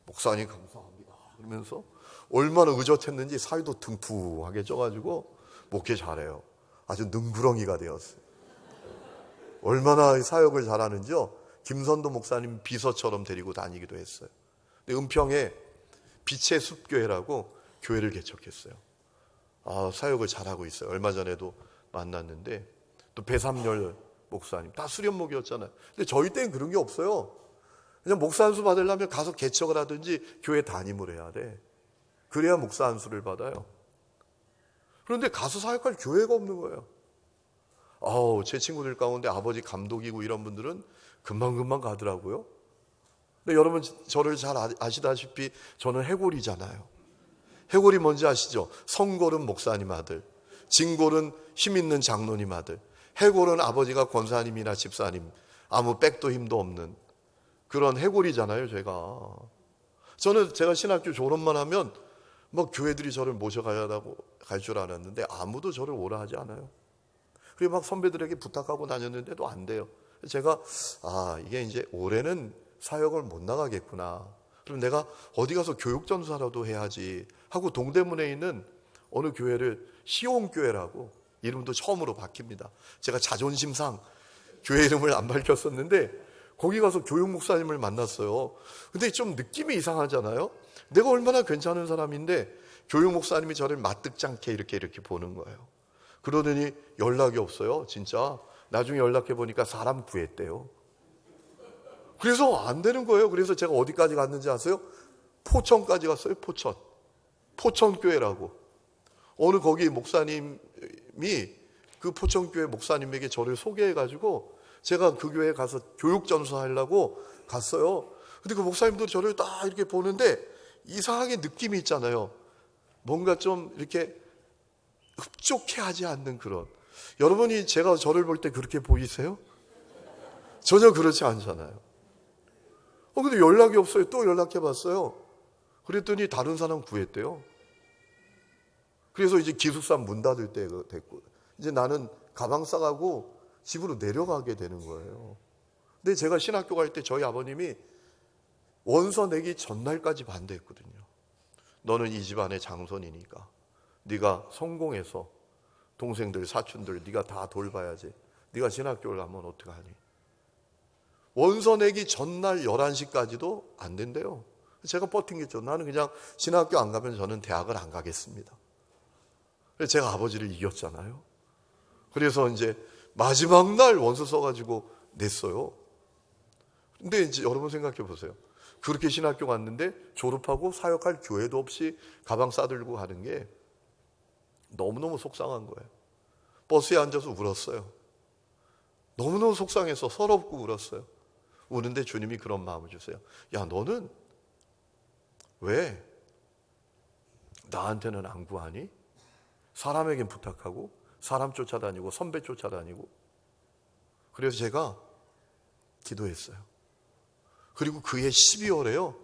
목사님 감사합니다 그러면서 얼마나 의젓했는지 살도 둥퉁하게 쪄가지고 목회 잘해요. 아주 능구렁이가 되었어요. 얼마나 사역을 잘하는지요. 김선도 목사님 비서처럼 데리고 다니기도 했어요. 근데 은평에 빛의 숲교회라고 교회를 개척했어요. 사역을 잘하고 있어요. 얼마 전에도 만났는데 또 배삼열 목사님 다 수련목이었잖아요. 근데 저희 때는 그런 게 없어요. 그냥 목사 안수 받으려면 가서 개척을 하든지 교회 담임을 해야 돼. 그래야 목사 안수를 받아요. 그런데 가서 사역할 교회가 없는 거예요. 제 친구들 가운데 아버지 감독이고 이런 분들은 금방금방 가더라고요. 근데 여러분 저를 잘 아시다시피 저는 해골이잖아요. 해골이 뭔지 아시죠? 성골은 목사님 아들, 진골은 힘있는 장로님 아들, 해골은 아버지가 권사님이나 집사님, 아무 백도 힘도 없는 그런 해골이잖아요. 제가 신학교 졸업만 하면 뭐 교회들이 저를 모셔가려고 갈 줄 알았는데 아무도 저를 오라 하지 않아요. 그리고 막 선배들에게 부탁하고 다녔는데도 안 돼요. 제가 이게 이제 올해는 사역을 못 나가겠구나. 그럼 내가 어디 가서 교육전사라도 해야지 하고 동대문에 있는 어느 교회를 시온교회라고 이름도 처음으로 바뀝니다. 제가 자존심상 교회 이름을 안 밝혔었는데 거기 가서 교육 목사님을 만났어요. 근데 좀 느낌이 이상하잖아요. 내가 얼마나 괜찮은 사람인데 교육 목사님이 저를 마뜩잖게 이렇게 보는 거예요. 그러더니 연락이 없어요. 진짜 나중에 연락해 보니까 사람 구했대요. 그래서 안 되는 거예요. 그래서 제가 어디까지 갔는지 아세요? 포천까지 갔어요. 포천교회라고. 어느 거기 목사님이 그 포천교회 목사님에게 저를 소개해가지고 제가 그 교회에 가서 교육전수 하려고 갔어요. 근데 그 목사님도 저를 딱 이렇게 보는데 이상하게 느낌이 있잖아요. 뭔가 좀 이렇게 흡족해 하지 않는 그런. 여러분이 제가 저를 볼 때 그렇게 보이세요? 전혀 그렇지 않잖아요. 근데 연락이 없어요. 또 연락해 봤어요. 그랬더니 다른 사람 구했대요. 그래서 이제 기숙사 문 닫을 때 됐고, 이제 나는 가방 싸가고 집으로 내려가게 되는 거예요. 근데 제가 신학교 갈 때 저희 아버님이 원서 내기 전날까지 반대했거든요. 너는 이 집안의 장손이니까 네가 성공해서 동생들, 사촌들 네가 다 돌봐야지. 네가 신학교를 가면 어떡하니? 원서 내기 전날 11시까지도 안 된대요. 제가 버틴겠죠. 나는 그냥 신학교 안 가면 저는 대학을 안 가겠습니다. 그래서 제가 아버지를 이겼잖아요. 그래서 이제 마지막 날 원서 써가지고 냈어요. 근데 이제 여러분 생각해 보세요. 그렇게 신학교 갔는데 졸업하고 사역할 교회도 없이 가방 싸들고 가는 게 너무너무 속상한 거예요. 버스에 앉아서 울었어요. 너무너무 속상해서 서럽고 울었어요. 우는데 주님이 그런 마음을 주세요. 야, 너는 왜 나한테는 안 구하니? 사람에겐 부탁하고 사람 쫓아다니고 선배 쫓아다니고. 그래서 제가 기도했어요. 그리고 그해 12월에요.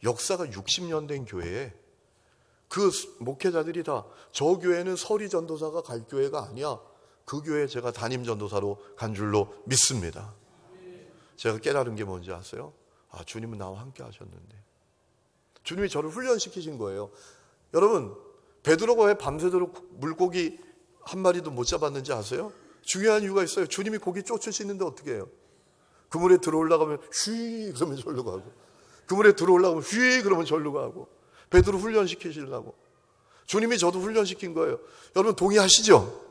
역사가 60년 된 교회에 그 목회자들이 다 저 교회는 서리 전도사가 갈 교회가 아니야. 그 교회에 제가 담임 전도사로 간 줄로 믿습니다. 제가 깨달은 게 뭔지 아세요? 주님은 나와 함께 하셨는데. 주님이 저를 훈련시키신 거예요. 여러분, 베드로가 왜 밤새도록 물고기 한 마리도 못 잡았는지 아세요? 중요한 이유가 있어요. 주님이 고기 쫓으시는데 어떻게 해요? 그물에 들어올라가면 휘 그러면 절로 가고, 그물에 들어올라가면 휘 그러면 절로 가고. 베드로 훈련시키시려고. 주님이 저도 훈련시킨 거예요. 여러분 동의하시죠?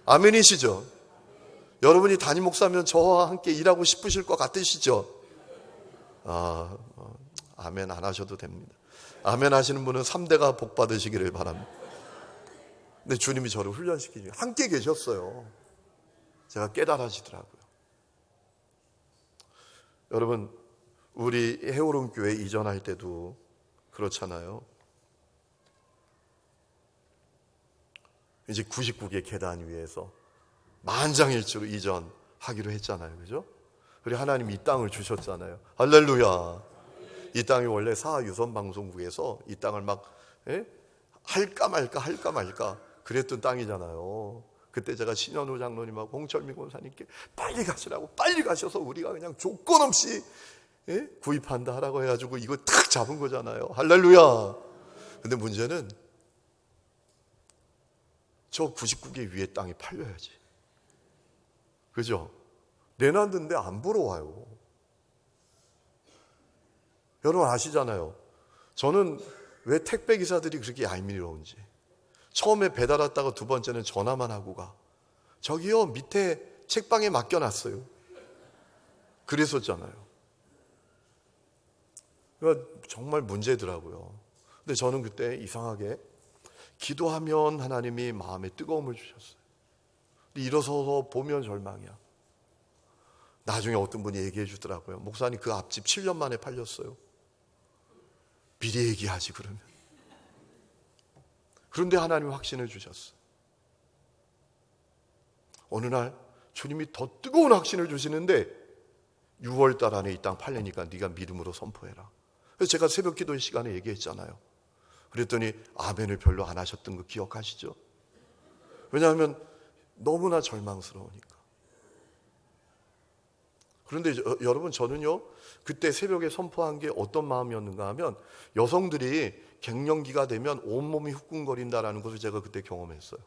아멘이시죠? 여러분이 담임 목사면 저와 함께 일하고 싶으실 것 같으시죠? 아멘 안 하셔도 됩니다. 아멘 하시는 분은 3대가 복 받으시기를 바랍니다. 근데 주님이 저를 훈련시키니 함께 계셨어요. 제가 깨달아지더라고요. 여러분, 우리 해오름 교회 이전할 때도 그렇잖아요. 이제 99개 계단 위에서 만장일치로 이전하기로 했잖아요. 그죠? 그리고 하나님 이 땅을 주셨잖아요. 할렐루야. 이 땅이 원래 사유선방송국에서 이 땅을 막 할까 말까 그랬던 땅이잖아요. 그때 제가 신현우 장로님하고 홍철민 권사님께 빨리 가시라고, 빨리 가셔서 우리가 그냥 조건 없이 구입한다 하라고 해가지고 이거 탁 잡은 거잖아요. 할렐루야. 근데 문제는 저 99개 위에 땅이 팔려야지. 그죠? 내놨는데 안 보러 와요. 여러분 아시잖아요. 저는 왜 택배기사들이 그렇게 얄미워운지. 처음에 배달 왔다가 두 번째는 전화만 하고 가. 저기요 밑에 책방에 맡겨놨어요. 그랬었잖아요. 그러니까 정말 문제더라고요. 근데 저는 그때 이상하게 기도하면 하나님이 마음에 뜨거움을 주셨어요. 근데 일어서서 보면 절망이야. 나중에 어떤 분이 얘기해 주더라고요. 목사님 그 앞집 7년 만에 팔렸어요. 미리 얘기하지 그러면. 그런데 하나님이 확신을 주셨어요. 어느 날 주님이 더 뜨거운 확신을 주시는데 6월달 안에 이 땅 팔리니까 네가 믿음으로 선포해라. 그래서 제가 새벽 기도 시간에 얘기했잖아요. 그랬더니 아멘을 별로 안 하셨던 거 기억하시죠? 왜냐하면 너무나 절망스러우니까. 그런데 여러분, 저는요 그때 새벽에 선포한 게 어떤 마음이었는가 하면 여성들이 갱년기가 되면 온몸이 후끈거린다라는 것을 제가 그때 경험했어요.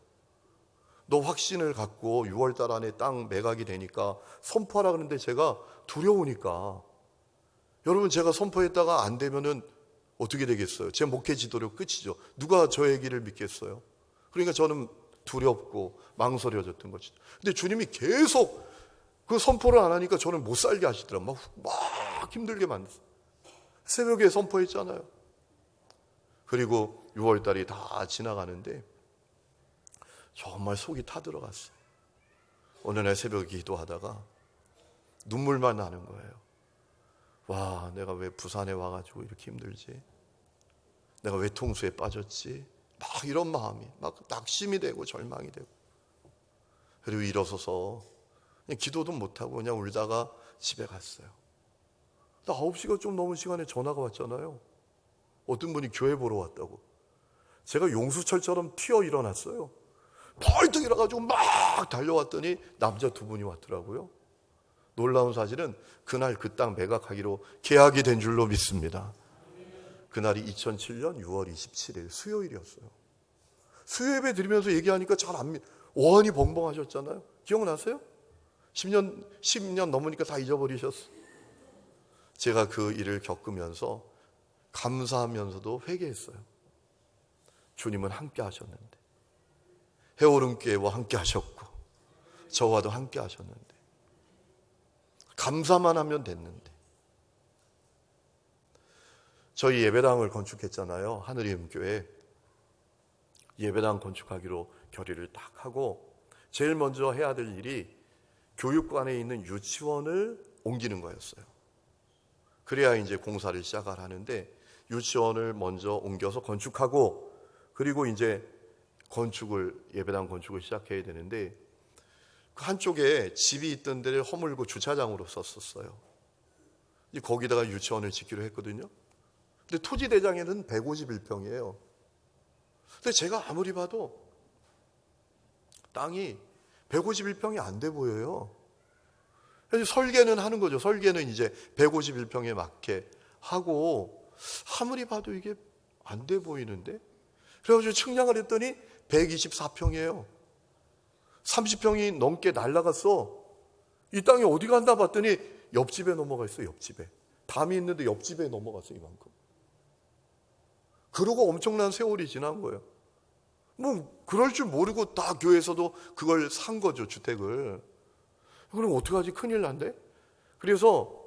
너 확신을 갖고 6월달 안에 땅 매각이 되니까 선포하라 그러는데 제가 두려우니까. 여러분, 제가 선포했다가 안 되면은 어떻게 되겠어요? 제 목회 지도력 끝이죠. 누가 저 얘기를 믿겠어요? 그러니까 저는 두렵고 망설여졌던 것이죠. 근데 주님이 계속 그 선포를 안 하니까 저는 못 살게 하시더라고요. 막 힘들게 만들었어요. 새벽에 선포했잖아요. 그리고 6월달이 다 지나가는데 정말 속이 타들어갔어요. 어느 날 새벽에 기도하다가 눈물만 나는 거예요. 와, 내가 왜 부산에 와가지고 이렇게 힘들지? 내가 왜 통수에 빠졌지? 막 이런 마음이 막 낙심이 되고 절망이 되고. 그리고 일어서서 그냥 기도도 못하고 그냥 울다가 집에 갔어요. 나 9시가 좀 넘은 시간에 전화가 왔잖아요. 어떤 분이 교회 보러 왔다고. 제가 용수철처럼 튀어 일어났어요. 벌떡 일어나가지고 막 달려왔더니 남자 2분이 왔더라고요. 놀라운 사실은 그날 그 땅 매각하기로 계약이 된 줄로 믿습니다. 그날이 2007년 6월 27일 수요일이었어요. 수요예배 드리면서 얘기하니까 잘 안 믿, 어안이 벙벙하셨잖아요. 기억나세요? 10년 넘으니까 다 잊어버리셨어. 제가 그 일을 겪으면서 감사하면서도 회개했어요. 주님은 함께 하셨는데, 해오름교회와 함께 하셨고 저와도 함께 하셨는데, 감사만 하면 됐는데. 저희 예배당을 건축했잖아요. 하늘이음교회 예배당 건축하기로 결의를 딱 하고 제일 먼저 해야 될 일이 교육관에 있는 유치원을 옮기는 거였어요. 그래야 이제 공사를 시작을 하는데 유치원을 먼저 옮겨서 건축하고, 그리고 이제 예배당 건축을 시작해야 되는데 그 한쪽에 집이 있던 데를 허물고 주차장으로 썼었어요. 거기다가 유치원을 짓기로 했거든요. 근데 토지대장에는 151평이에요. 근데 제가 아무리 봐도 땅이 151평이 안 돼 보여요. 그래서 설계는 하는 거죠. 설계는 이제 151평에 맞게 하고 아무리 봐도 이게 안 돼 보이는데, 그래가지고 측량을 했더니 124평이에요. 30평이 넘게 날아갔어. 이 땅이 어디 간다 봤더니 옆집에 넘어가 있어. 옆집에 담이 있는데 옆집에 넘어갔어. 이만큼. 그러고 엄청난 세월이 지난 거예요. 뭐 그럴 줄 모르고 다 교회에서도 그걸 산 거죠, 주택을. 그럼 어떡하지? 큰일 난대. 그래서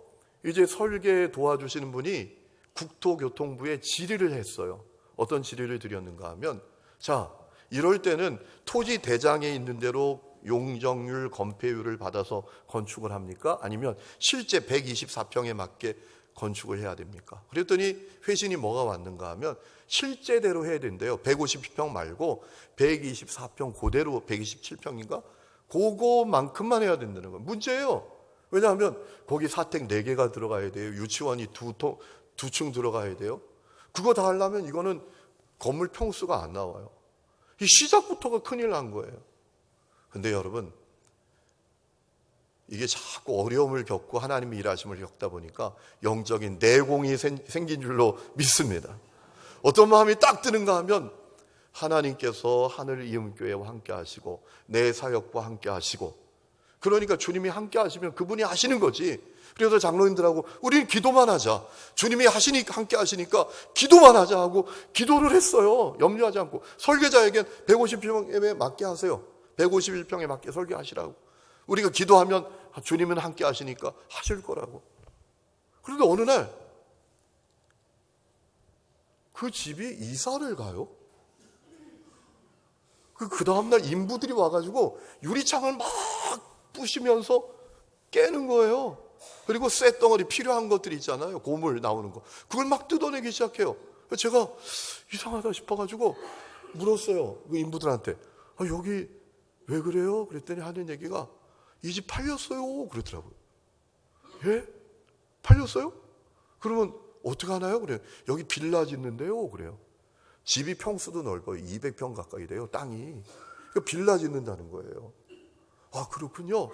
이제 설계 도와주시는 분이 국토교통부에 질의를 했어요. 어떤 질의를 드렸는가 하면, 자, 이럴 때는 토지 대장에 있는 대로 용적률 건폐율을 받아서 건축을 합니까? 아니면 실제 124평에 맞게 건축을 해야 됩니까? 그랬더니 회신이 뭐가 왔는가 하면 실제대로 해야 된대요. 150평 말고 124평 그대로 127평인가? 그거만큼만 해야 된다는 거예요. 문제예요. 왜냐하면 거기 사택 4개가 들어가야 돼요. 유치원이 2층 들어가야 돼요. 그거 다 하려면 이거는 건물 평수가 안 나와요. 이 시작부터가 큰일 난 거예요. 근데 여러분, 이게 자꾸 어려움을 겪고 하나님의 일하심을 겪다 보니까 영적인 내공이 생긴 줄로 믿습니다. 어떤 마음이 딱 드는가 하면 하나님께서 하늘 이음교회와 함께 하시고 내 사역과 함께 하시고, 그러니까 주님이 함께 하시면 그분이 하시는 거지. 그래서 장로님들하고 우리는 기도만 하자. 주님이 함께 하시니까 기도만 하자 하고 기도를 했어요. 염려하지 않고. 설계자에겐 150평에 맞게 하세요. 151평에 맞게 설계하시라고. 우리가 기도하면 주님은 함께 하시니까 하실 거라고. 그런데 어느 날 그 집이 이사를 가요. 그 다음날 인부들이 와가지고 유리창을 막 부시면서 깨는 거예요. 그리고 쇳덩어리 필요한 것들이 있잖아요. 고물 나오는 거. 그걸 막 뜯어내기 시작해요. 제가 이상하다 싶어가지고 물었어요. 그 인부들한테. 여기 왜 그래요? 그랬더니 하는 얘기가 이 집 팔렸어요. 그러더라고요. 예? 팔렸어요? 그러면 어떻게 하나요? 그래요. 여기 빌라 짓는데요. 그래요. 집이 평수도 넓어요. 200평 가까이 돼요. 땅이. 그러니까 빌라 짓는다는 거예요. 아, 그렇군요.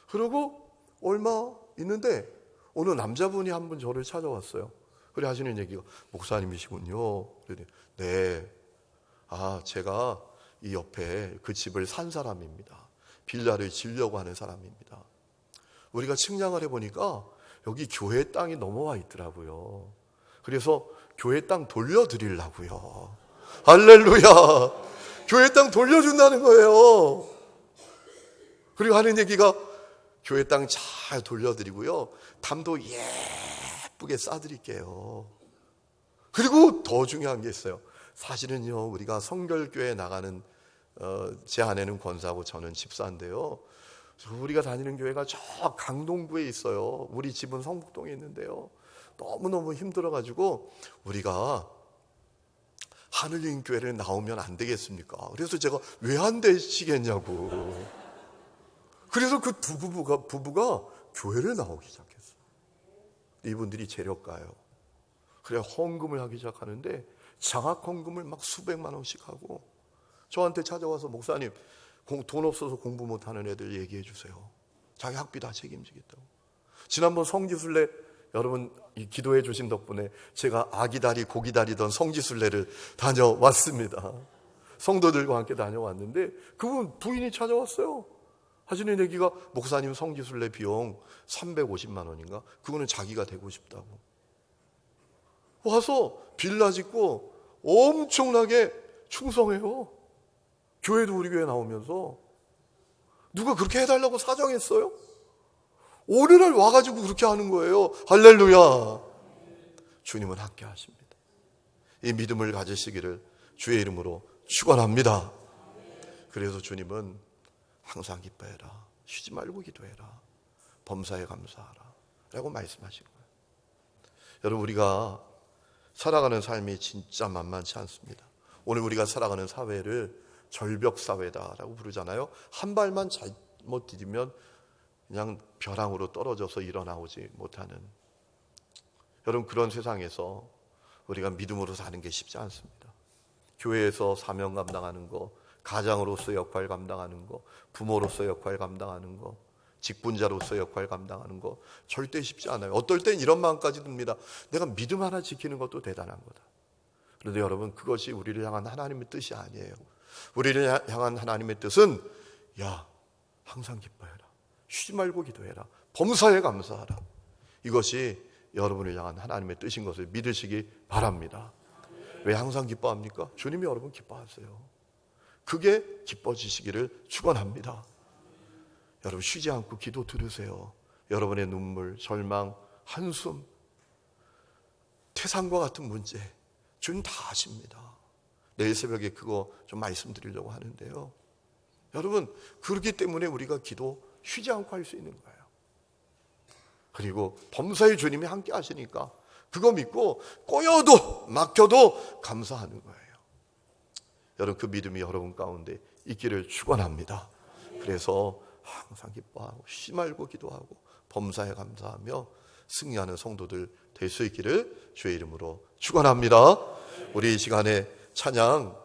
그러고 얼마 있는데 어느 남자분이 한 분 저를 찾아왔어요. 그래 하시는 얘기가 목사님이시군요. 그랬더니 네. 제가 이 옆에 그 집을 산 사람입니다. 빌라를 지으려고 하는 사람입니다. 우리가 측량을 해보니까 여기 교회 땅이 넘어와 있더라고요. 그래서 교회 땅 돌려드리려고요. 할렐루야. 교회 땅 돌려준다는 거예요. 그리고 하는 얘기가 교회 땅 잘 돌려드리고요. 담도 예쁘게 싸드릴게요. 그리고 더 중요한 게 있어요. 사실은요, 우리가 성결교회 나가는 제 아내는 권사고 저는 집사인데요. 우리가 다니는 교회가 저 강동구에 있어요. 우리 집은 성북동에 있는데요. 너무너무 힘들어가지고 우리가 하늘린 교회를 나오면 안 되겠습니까? 그래서 제가 왜 안 되시겠냐고. 그래서 그 두 부부가 교회를 나오기 시작했어요. 이분들이 재력가요. 그래 헌금을 하기 시작하는데 장학 헌금을 막 수백만 원씩 하고 저한테 찾아와서 목사님 돈 없어서 공부 못하는 애들 얘기해 주세요. 자기 학비 다 책임지겠다고. 지난번 성지순례 여러분 기도해 주신 덕분에 제가 아기다리 고기다리던 성지순례를 다녀왔습니다. 성도들과 함께 다녀왔는데 그분 부인이 찾아왔어요. 하시는 얘기가 목사님 성지순례 비용 350만 원인가? 그거는 자기가 되고 싶다고. 와서 빌라 짓고 엄청나게 충성해요. 교회도 우리 교회 나오면서 누가 그렇게 해달라고 사정했어요? 오늘날 와가지고 그렇게 하는 거예요. 할렐루야. 주님은 함께 하십니다. 이 믿음을 가지시기를 주의 이름으로 축원합니다. 그래서 주님은 항상 기뻐해라. 쉬지 말고 기도해라. 범사에 감사하라. 라고 말씀하신 거예요. 여러분 우리가 살아가는 삶이 진짜 만만치 않습니다. 오늘 우리가 살아가는 사회를 절벽사회다라고 부르잖아요. 한 발만 잘못 디디면 그냥 벼랑으로 떨어져서 일어나오지 못하는, 여러분 그런 세상에서 우리가 믿음으로 사는 게 쉽지 않습니다. 교회에서 사명 감당하는 거, 가장으로서 역할 감당하는 거, 부모로서 역할 감당하는 거, 직분자로서 역할 감당하는 거 절대 쉽지 않아요. 어떨 땐 이런 마음까지 듭니다. 내가 믿음 하나 지키는 것도 대단한 거다. 그런데 여러분 그것이 우리를 향한 하나님의 뜻이 아니에요. 우리를 향한 하나님의 뜻은 항상 기뻐해라. 쉬지 말고 기도해라. 범사에 감사하라. 이것이 여러분을 향한 하나님의 뜻인 것을 믿으시기 바랍니다. 왜 항상 기뻐합니까? 주님이 여러분 기뻐하세요. 그게 기뻐지시기를 축원합니다. 여러분 쉬지 않고 기도 들으세요. 여러분의 눈물, 절망, 한숨, 태산과 같은 문제 주님 다 아십니다. 내일 새벽에 그거 좀 말씀드리려고 하는데요. 여러분 그렇기 때문에 우리가 기도 쉬지 않고 할 수 있는 거예요. 그리고 범사의 주님이 함께 하시니까 그거 믿고 꼬여도 막혀도 감사하는 거예요. 여러분 그 믿음이 여러분 가운데 있기를 축원합니다. 그래서 항상 기뻐하고 쉬지 말고 기도하고 범사에 감사하며 승리하는 성도들 될 수 있기를 주의 이름으로 축원합니다. 우리 이 시간에 찬양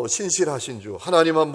신실하신 주 하나님 한번